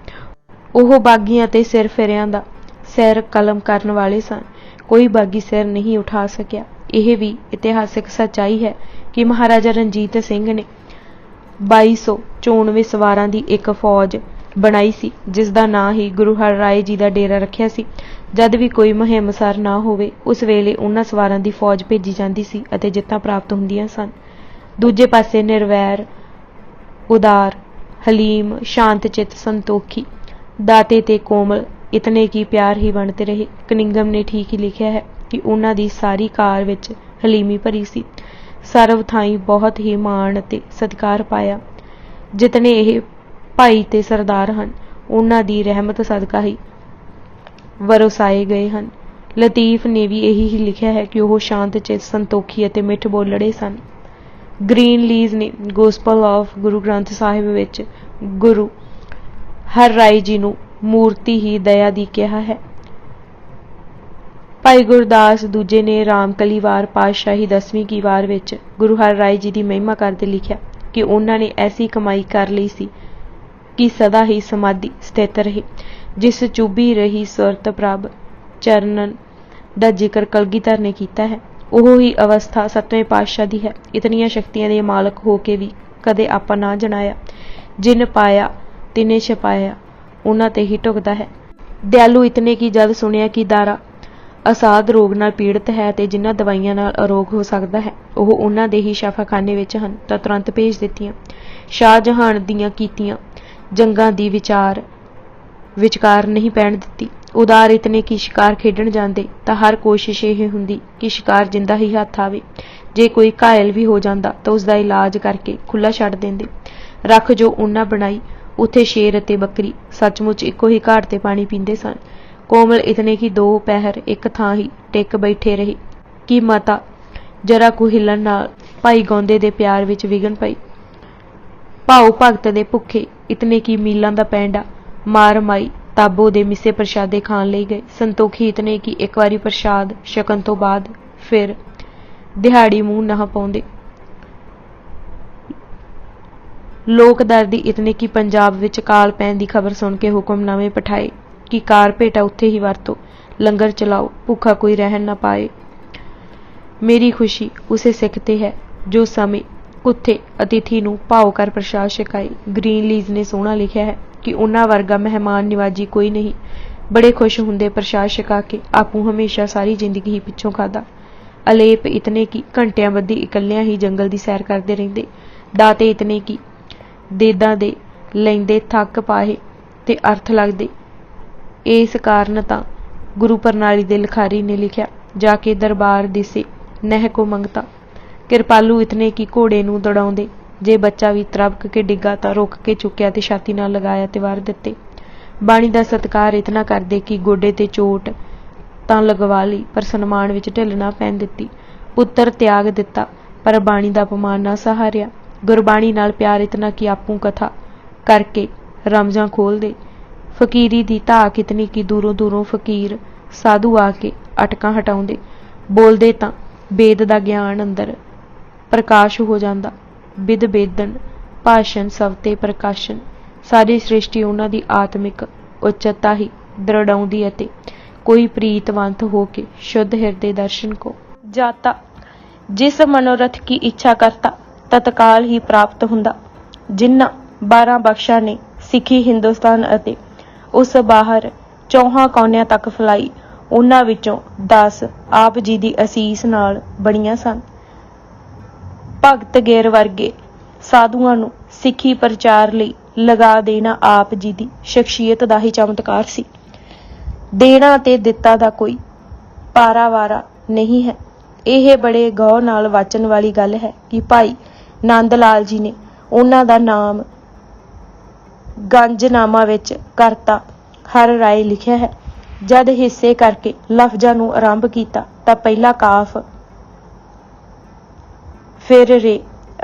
A: ਉਹ ਬਾਗੀਆਂ ਤੇ ਸਿਰ ਫੇਰਿਆਂ ਦਾ ਸੈਰ ਕਲਮ ਕਰਨ ਵਾਲੇ ਸਨ। ਕੋਈ ਬਾਗੀ ਸਿਰ ਨਹੀਂ ਉਠਾ ਸਕਿਆ। ਇਹ ਵੀ ਇਤਿਹਾਸਕ ਸੱਚਾਈ ਹੈ ਕਿ ਮਹਾਰਾਜਾ ਰਣਜੀਤ ਸਿੰਘ ਨੇ 2294 ਸਵਾਰਾਂ ਦੀ ਇੱਕ ਫੌਜ ਬਣਾਈ ਸੀ ਜਿਸ ਦਾ ਨਾਂ ਹੀ ਗੁਰੂ ਹਰ ਰਾਏ ਜੀ ਦਾ ਡੇਰਾ ਰੱਖਿਆ ਸੀ। ਜਦ ਵੀ ਕੋਈ ਮੁਹਿੰਮ ਸਰ ਨਾ ਹੋਵੇ ਉਸ ਵੇਲੇ ਉਹਨਾਂ ਸਵਾਰਾਂ ਦੀ ਫੌਜ ਭੇਜੀ ਜਾਂਦੀ ਸੀ ਅਤੇ ਜਿੱਤਾਂ ਪ੍ਰਾਪਤ ਹੁੰਦੀਆਂ ਸਨ। ਦੂਜੇ ਪਾਸੇ ਨਿਰਵੈਰ, ਉਦਾਰ, ਹਲੀਮ, ਸ਼ਾਂਤ ਚਿੱਤ, ਸੰਤੋਖੀ, ਦਾਤੇ ਤੇ ਕੋਮਲ ਇਤਨੇ ਕੀ ਪਿਆਰ ਹੀ ਬਣਦੇ ਰਹੇ। ਕਨਿੰਗਮ ਨੇ ਠੀਕ ਹੀ ਲਿਖਿਆ ਹੈ ਕਿ ਉਹਨਾਂ ਦੀ ਸਾਰੀ ਕਾਰ ਵਿੱਚ ਹਲੀਮੀ ਭਰੀ ਸੀ। ਸਰਵ ਥਾਈਂ ਬਹੁਤ ਹੀ ਮਾਣ ਅਤੇ ਸਤਿਕਾਰ ਪਾਇਆ। ਜਿਤਨੇ ਇਹ ਭਾਈ ਤੇ ਸਰਦਾਰ ਹਨ ਉਹਨਾਂ ਦੀ ਰਹਿਮਤ ਸਦਕਾ ਹੀ ਵਰਸਾਏ ਗਏ ਹਨ। ਲਤੀਫ ਨੇ ਵੀ ਇਹੀ ਹੀ ਲਿਖਿਆ ਹੈ ਕਿ ਉਹ ਸ਼ਾਂਤ ਚਿੱਤ, ਸੰਤੋਖੀ ਅਤੇ ਮਿੱਠ ਬੋਲੜੇ ਸਨ। ਗ੍ਰੀਨ ਲੀਜ਼ ਨੇ ਗੋਸਪਲ ਆਫ ਗੁਰੂ ਗ੍ਰੰਥ ਸਾਹਿਬ ਵਿੱਚ ਗੁਰੂ ਹਰ ਰਾਏ ਜੀ ਨੂੰ ਮੂਰਤੀ ਹੀ ਦਇਆ ਦੀ ਕਿਹਾ ਹੈ। ਭਾਈ ਗੁਰਦਾਸ ਦੂਜੇ ਨੇ ਰਾਮਕਲੀ ਵਾਰ ਪਾਤਸ਼ਾਹੀ 10ਵੀਂ ਕੀ ਵਾਰ ਵਿੱਚ ਗੁਰੂ ਹਰ ਰਾਏ ਜੀ ਦੀ ਮਹਿਮਾ ਕਰਦੇ ਲਿਖਿਆ ਕਿ ਉਹਨਾਂ ਨੇ ਐਸੀ ਕਮਾਈ ਕਰ ਲਈ ਸੀ ਕਿ ਸਦਾ ਹੀ ਸਮਾਧੀ ਸਥਿਤ ਰਹੇ। ਜਿਸ ਚੁੱਭੀ ਰਹੀ ਸੁਰਤ ਪ੍ਰਭ ਚਰਨਨ ਦਾ ਜ਼ਿਕਰ ਕਲਗੀਧਰ ਨੇ ਕੀਤਾ ਹੈ। ਉਹ ਹੀ ਅਵਸਥਾ ਸੱਤਵੇਂ ਪਾਤਸ਼ਾਹ ਦੀ ਹੈ। ਇਤਨੀਆਂ ਸ਼ਕਤੀਆਂ ਦੇ ਮਾਲਕ ਹੋ ਕੇ ਵੀ ਕਦੇ ਆਪਾਂ ਨਾ ਜਣਾਇਆ। ਜਿਨ ਪਾਇਆ ਤਿਨੇ ਛਪਾਇਆ, ਉਹਨਾਂ ਤੇ ਹੀ ਢੁਕਦਾ ਹੈ। ਦਿਆਲੂ ਇਤਨੇ ਕੀ ਜਦ ਸੁਣਿਆ ਕਿ ਦਾਰਾ ਅਸਾਧ ਰੋਗ ਨਾਲ ਪੀੜਤ ਹੈ ਅਤੇ ਜਿਨ੍ਹਾਂ ਦਵਾਈਆਂ ਨਾਲ ਅਰੋਗ ਹੋ ਸਕਦਾ ਹੈ ਉਹ ਉਹਨਾਂ ਦੇ ਹੀ ਸ਼ਾਫਾਖਾਨੇ ਵਿੱਚ ਹਨ ਤਾਂ ਤੁਰੰਤ ਭੇਜ ਦਿੱਤੀਆਂ। ਸ਼ਾਹਜਹਾਨ ਦੀਆਂ ਕੀਤੀਆਂ ਜੰਗਾਂ ਦੀ ਵਿਚਕਾਰ ਨਹੀਂ ਪੈਣ ਦਿੱਤੀ। ਉਦਾਰ ਇਤਨੇ ਕਿ ਸ਼ਿਕਾਰ ਖੇਡਣ ਜਾਂਦੇ ਤਾਂ ਹਰ ਕੋਸ਼ਿਸ਼ ਇਹ ਹੁੰਦੀ ਕਿ ਸ਼ਿਕਾਰ ਜਿੰਦਾ ਹੀ ਹੱਥ ਆਵੇ। ਜੇ ਕੋਈ ਘਾਇਲ ਵੀ ਹੋ ਜਾਂਦਾ ਤਾਂ ਉਸ ਦਾ ਇਲਾਜ ਕਰਕੇ ਖੁੱਲ੍ਹਾ ਛੱਡ ਦਿੰਦੇ। ਰੱਖ ਜੋ ਉਹਨਾਂ ਬਣਾਈ ਉੱਥੇ ਸ਼ੇਰ ਅਤੇ ਬੱਕਰੀ ਸੱਚਮੁੱਚ ਇੱਕੋ ਹੀ ਘਾਟ ਤੇ ਪਾਣੀ ਪੀਂਦੇ ਸਨ। ਕੋਮਲ ਇਤਨੇ ਕਿ 2 ਪਹਿਰ ਇੱਕ ਥਾਂ ਹੀ ਟਿਕ ਬੈਠੇ ਰਹੇ ਕਿ ਮਾਤਾ ਜਰਾ ਕੁ ਹਿੱਲਣ ਨਾਲ ਭਾਈ ਗੌਂਦੇ ਦੇ ਪਿਆਰ ਵਿੱਚ ਵਿਘਨ ਪਈ। ਭਾਉ ਭਗਤ ਦੇ ਭੁੱਖੇ ਇਤਨੇ ਕਿ ਮੀਲਾਂ ਦਾ ਪੈਂਡਾ ਮਾਰ ਮਾਈ ਤਾਬੋ ਦੇ ਮਿੱਸੇ ਪ੍ਰਸ਼ਾਦੇ ਖਾਣ ਲਈ ਗਏ। ਸੰਤੋਖੀ ਇਤਨੇ ਕਿ ਇੱਕ ਵਾਰੀ ਪ੍ਰਸ਼ਾਦ ਛਕਣ ਤੋਂ ਬਾਅਦ ਫਿਰ ਦਿਹਾੜੀ ਮੂੰਹ ਨਾ ਪਾਉਂਦੇ। ਲੋਕ ਦਰਦੀ ਇਤਨੇ ਕਿ ਪੰਜਾਬ ਵਿੱਚ ਕਾਲ ਪੈਣ ਦੀ ਖਬਰ ਸੁਣ ਕੇ ਹੁਕਮਨਾਮੇ ਪਠਾਏ ਕਿ ਕਾਰਪੇਟਾ ਉੱਥੇ ਹੀ ਵਰਤੋ, ਲੰਗਰ ਚਲਾਓ, ਭੁੱਖਾ ਕੋਈ ਰਹਿਣ ਨਾ ਪਾਏ। ਮੇਰੀ ਖੁਸ਼ੀ ਉਸੇ ਸਿੱਖ ਤੇ ਹੈ ਜੋ ਸਮੇਂ ਕੁੱਥੇ ਅਤਿਥੀ ਨੂੰ ਭਾਉ ਕਰ ਪ੍ਰਸ਼ਾਦ ਛਕਾਏ। ਗ੍ਰੀਨ ਲੀਜ਼ ਨੇ ਸੋਹਣਾ ਲਿਖਿਆ ਹੈ ਕਿ ਉਹਨਾਂ ਵਰਗਾ ਮਹਿਮਾਨ ਨਿਵਾਜੀ ਕੋਈ ਨਹੀਂ। ਬੜੇ ਖੁਸ਼ ਹੁੰਦੇ ਪ੍ਰਸ਼ਾਦ ਛਕਾ ਕੇ, ਆਪੂ ਹਮੇਸ਼ਾ ਸਾਰੀ ਜ਼ਿੰਦਗੀ ਹੀ ਪਿੱਛੋਂ ਖਾਧਾ। ਅਲੇਪ ਇਤਨੇ ਕਿ ਘੰਟਿਆਂ ਬੱਧੀ ਇਕੱਲਿਆਂ ਹੀ ਜੰਗਲ ਦੀ ਸੈਰ ਕਰਦੇ ਰਹਿੰਦੇ। ਦਾਤੇ ਇਤਨੇ ਕਿ ਦੇਦਾਂ ਦੇ ਲੈਂਦੇ ਥੱਕ ਪਾਹੇ ਤੇ ਅਰਥ ਲੱਗਦੇ। ਇਸ ਕਾਰਨ ਤਾਂ ਗੁਰੂ ਪ੍ਰਣਾਲੀ ਦੇ ਲਿਖਾਰੀ ਨੇ ਲਿਖਿਆ, जाके दरबार दिसे नह को मंगता। कृपालू इतने कि घोड़े नूं दौड़ाउंदे, जे बच्चा भी तरबक के डिग्गा तां रोक के चुक्या ते छाती नाल लगाया ते वार दित्ते। बाणी दा सत्कार इतना करदे कि गोडे ते चोट तां लगवा लई, पर सन्मान विच ढिल ना पैण दित्ती। पुत्तर त्याग दित्ता, पर बाणी दा अपमान ना सहारिया। गुरबाणी नाल प्यार इतना कि आपूं कथा करके रमजां खोल दे। फकीरी दी धाक इतनी कि दूरों दूरों फकीर साधु आके अटकां हटाउंदे। बोलदे तां वेद दा ज्ञान अंदर प्रकाश हो जांदा। विद वेदन भाषण सवते प्रकाशन। सारी सृष्टि उन्हां दी आत्मिक उच्चता ही दृढ़ाउंदी अते कोई प्रीतवंत हो के शुद्ध हृदय दर्शन को जाता। जिस मनोरथ की इच्छा करता तत्काल ही प्राप्त हुंदा। जिन्हां 12 बख्शां ने सिखी हिंदुस्तान अते उस बाहर चौहां कोनिਆਂ तक फैलाई, उन्हां विचों 10 आप जी दी असीस नाल बणीਆਂ सन। भगत गेर वर्गे साधुआं नूं सिੱਖੀ प्रचार लई लगा देना आप जी दी शख्सियत दा ही चमत्कार सी। देना ते दित्ता दा कोई पारावारा नहीं है। ਇਹ बड़े गौर नाल वाचन वाली गल है कि भाई नंद लाल जी ने उन्हां दा नाम गंजनामा विच करता हर राय लिखिया है। जद हिस्से करके लफ्जां नूं आरंभ कीता तां पहला काफ, फिर रे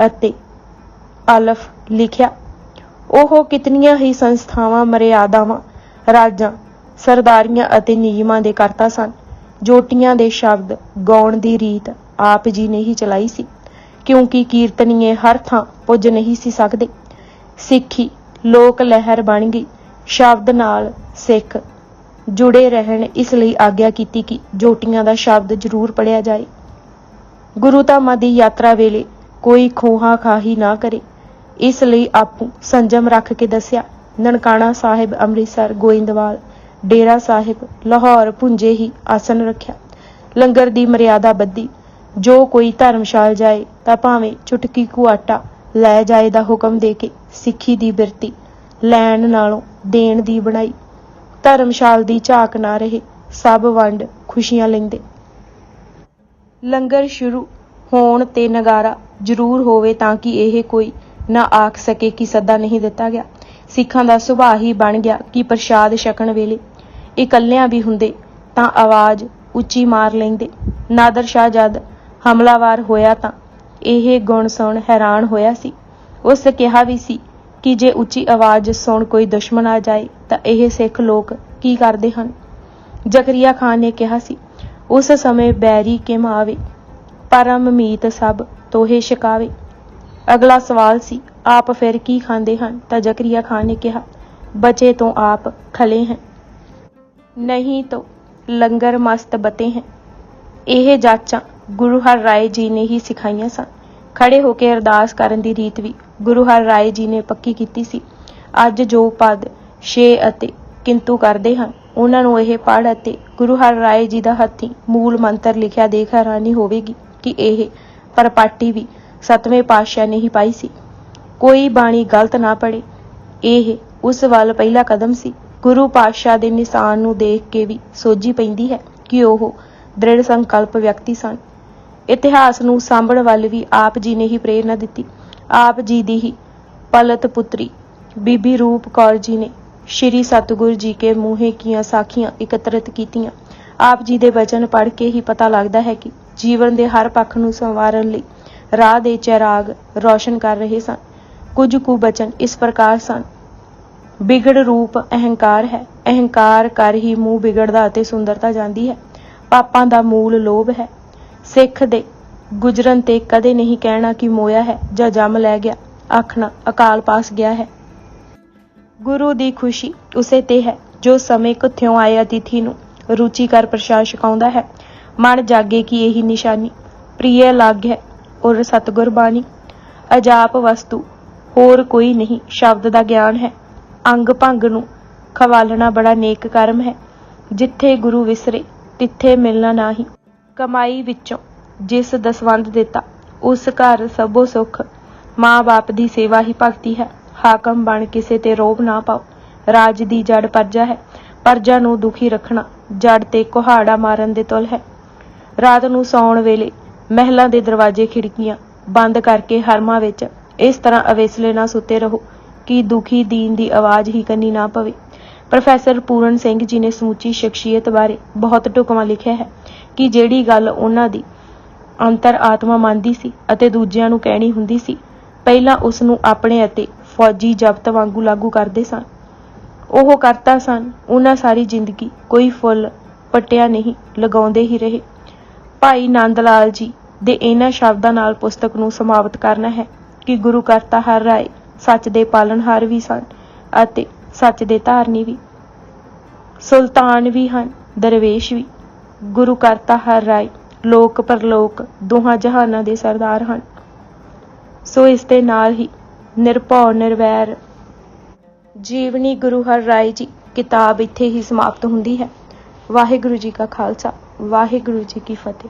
A: अते अलफ लिखिया। ਉਹ कितनियां ही संस्थावां मर्यादावां राजां सरदारियां ਅਤੇ ਨਿਯਮਾਂ ਦੇ ਕਰਤਾ ਸਨ। ਜੋਟੀਆਂ ਦੇ ਸ਼ਬਦ ਗਾਉਣ ਦੀ ਰੀਤ ਆਪ ਜੀ ਨੇ ਹੀ ਚਲਾਈ ਸੀ, ਕਿਉਂਕਿ ਕੀਰਤਨੀਏ ਹਰ ਥਾਂ ਪੁੱਜ ਨਹੀਂ ਸੀ ਸਕਦੇ। ਸਿੱਖੀ ਲੋਕ ਲਹਿਰ ਬਣ ਗਈ। ਸ਼ਬਦ ਨਾਲ ਸਿੱਖ ਜੁੜੇ ਰਹਿਣ, ਇਸ ਲਈ ਆਗਿਆ ਕੀਤੀ ਕਿ ਜੋਟੀਆਂ ਦਾ ਸ਼ਬਦ ਜ਼ਰੂਰ ਪੜਿਆ ਜਾਏ। ਗੁਰੂ ਧਾਮਾਂ ਦੀ ਯਾਤਰਾ ਵੇਲੇ ਕੋਈ ਖੋਹਾ ਖਾਹੀ ਨਾ ਕਰੇ, ਇਸ ਲਈ ਆਪੂ ਸੰਜਮ ਰੱਖ ਕੇ ਦੱਸਿਆ। ਨਨਕਾਣਾ ਸਾਹਿਬ, ਅੰਮ੍ਰਿਤਸਰ, ਗੋਇੰਦਵਾਲ, डेरा साहिब, लाहौर पुंजे ही आसन रखिया। लंगर दी मर्यादा बद्धी। जो कोई धर्मशाल जाए तां भावें चुटकी कु आटा लै जाए दा हुक्म दे के सिक्खी दी बिरती लैण नालों देण दी बनाई। धर्मशाल दी झाक ना रहे, सब वंड खुशियां लैंदे। लंगर शुरू होण ते नगारा जरूर होवे तां कि यह कोई ना आख सके कि सदा नहीं दिता गया। सिखां दा सुभाਅ ही बन गया कि प्रसाद छकण वेले इकल्लियां भी हुंदे तां आवाज़ उच्ची मार लैंदे। नादर शाह जद हमलावार होया तां यह गुण सुण हैरान होया सी। उस कहा भी सी कि जे उच्ची आवाज़ सुण कोई दुश्मन आ जाए तां यह सिख लोग की करदे हन। जकरिया खान ने कहा सी, उस समय बैरी किम आवे, परम मीत सब तोहे छकावे। अगला सवाल सी, आप फिर की खांदे हन? तां जकरिया खान ने कहा, बचे तो आप खले हैं, नहीं तो लंगर मस्त बते हैं। यह जाचां गुरु हर राय जी ने ही सिखाइयां सन। खड़े होकर अरदास करन दी रीत भी गुरु हर राय जी ने पक्की कीती सी। अज जो पद छे अते किंतु करदे हन, उन्हां नूं यह पढ़ अते गुरु हर राय जी दा हत्थी मूल मंत्र लिखिया देख हैरानी होवेगी कि यह परपाटी भी 7वें पातशाह ने ही पाई सी। कोई बाणी गलत ना पढ़े, यह उस वल पहला कदम सी। गुरु पातशाह दे निशान नूं देख के भी सोझी पैंदी है कि ओह दृढ़ संकल्प व्यक्ति सन। इतिहास नूं सांभण वल भी आप जी ने ही प्रेरणा दित्ती। आप जी दी ही पलत पुत्री बीबी रूप कौर जी ने श्री सतगुरु जी के मूहे कीਆਂ साखियां एकत्रित कीतियां। आप जी दे वचन पढ़ के ही पता लगता है कि जीवन दे हर पक्ष नूं संवारन लई राह दे चिराग रोशन कर रहे सन। कुछ कु वचन इस प्रकार सन, बिगड़ रूप अहंकार है, अहंकार कर ही मूँह बिगड़दा अते सुंदरता जांदी है। पापां दा मूल लोभ है। सिख दे गुजरन ते कदे नहीं कहना कि मोया है जां जम लै गया, आखना अकाल पास गया है। गुरु दी खुशी उसे ते है जो समय कुत्थों आए अतिथि नूं रुचिकर प्रसाद छकाउंदा है। मन जागे कि यही निशानी प्रिय लग है और सतगुर बाणी अजाप वस्तु होर कोई नहीं, शब्द दा ज्ञान है। अंग भंग नूं खवालना बड़ा नेक कर्म है। जिथे गुरु विसरे तिथे मिलना नाही। कमाई विचों जिस दसवंध दिता उस घर सबो सुख। माँ बाप दी सेवा ही भगती है। हाकम बन किसे ते रोब ना पाओ। राज दी जड़ प्रजा है, प्रजा नूं दुखी रखना जड़ ते कुहाड़ा मारन दे तुल है। ਰਾਤ ਨੂੰ ਸੌਣ ਵੇਲੇ ਮਹਿਲਾਂ ਦੇ ਦਰਵਾਜ਼ੇ ਖਿੜਕੀਆਂ ਬੰਦ ਕਰਕੇ ਹਰਮਾਂ ਵਿੱਚ ਇਸ ਤਰ੍ਹਾਂ ਅਵੇਸਲੇ ਨਾ ਸੁੱਤੇ ਰਹੋ ਕਿ ਦੁਖੀ ਦੀਨ ਦੀ ਆਵਾਜ਼ ਹੀ ਕੰਨੀ ਨਾ ਪਵੇ। ਪ੍ਰੋਫੈਸਰ ਪੂਰਨ ਸਿੰਘ ਜੀ ਨੇ ਸਮੁੱਚੀ ਸ਼ਖਸੀਅਤ ਬਾਰੇ ਬਹੁਤ ਢੁਕਵਾਂ ਲਿਖਿਆ ਹੈ ਕਿ ਜਿਹੜੀ ਗੱਲ ਉਹਨਾਂ ਦੀ ਅੰਤਰ ਆਤਮਾ ਮੰਨਦੀ ਸੀ ਅਤੇ ਦੂਜਿਆਂ ਨੂੰ ਕਹਿਣੀ ਹੁੰਦੀ ਸੀ, ਪਹਿਲਾਂ ਉਸ ਨੂੰ ਆਪਣੇ ਅਤੇ ਫੌਜੀ ਜ਼ਬਤ ਵਾਂਗੂ ਲਾਗੂ ਕਰਦੇ ਸਨ। ਉਹ ਕਰਤਾ ਸਨ। ਉਹਨਾਂ ਸਾਰੀ ਜ਼ਿੰਦਗੀ ਕੋਈ ਫੁੱਲ ਪੱਟਿਆ ਨਹੀਂ, ਲਗਾਉਂਦੇ ਹੀ ਰਹੇ। ਭਾਈ ਨੰਦ ਲਾਲ ਜੀ ਦੇ ਇਹਨਾਂ ਸ਼ਬਦਾਂ ਨਾਲ ਪੁਸਤਕ ਨੂੰ ਸਮਾਪਤ ਕਰਨਾ ਹੈ ਕਿ ਗੁਰੂ ਕਰਤਾ ਹਰ ਰਾਏ ਸੱਚ ਦੇ ਪਾਲਣਹਾਰ ਵੀ ਸਨ ਅਤੇ ਸੱਚ ਦੇ ਧਾਰਨੀ ਵੀ। ਸੁਲਤਾਨ ਵੀ ਹਨ, ਦਰਵੇਸ਼ ਵੀ। ਗੁਰੂ ਕਰਤਾ ਹਰ ਰਾਏ ਲੋਕ ਪਰਲੋਕ ਦੋਹਾਂ ਜਹਾਨਾਂ ਦੇ ਸਰਦਾਰ ਹਨ। ਸੋ ਇਸ ਦੇ ਨਾਲ ਹੀ ਨਿਰਭਉ ਨਿਰਵੈਰ ਜੀਵਨੀ ਗੁਰੂ ਹਰ ਰਾਏ ਜੀ ਕਿਤਾਬ ਇੱਥੇ ਹੀ ਸਮਾਪਤ ਹੁੰਦੀ ਹੈ। ਵਾਹਿਗੁਰੂ ਜੀ ਕਾ ਖਾਲਸਾ, ਵਾਹਿਗੁਰੂ ਜੀ ਕੀ ਫਤਿਹ।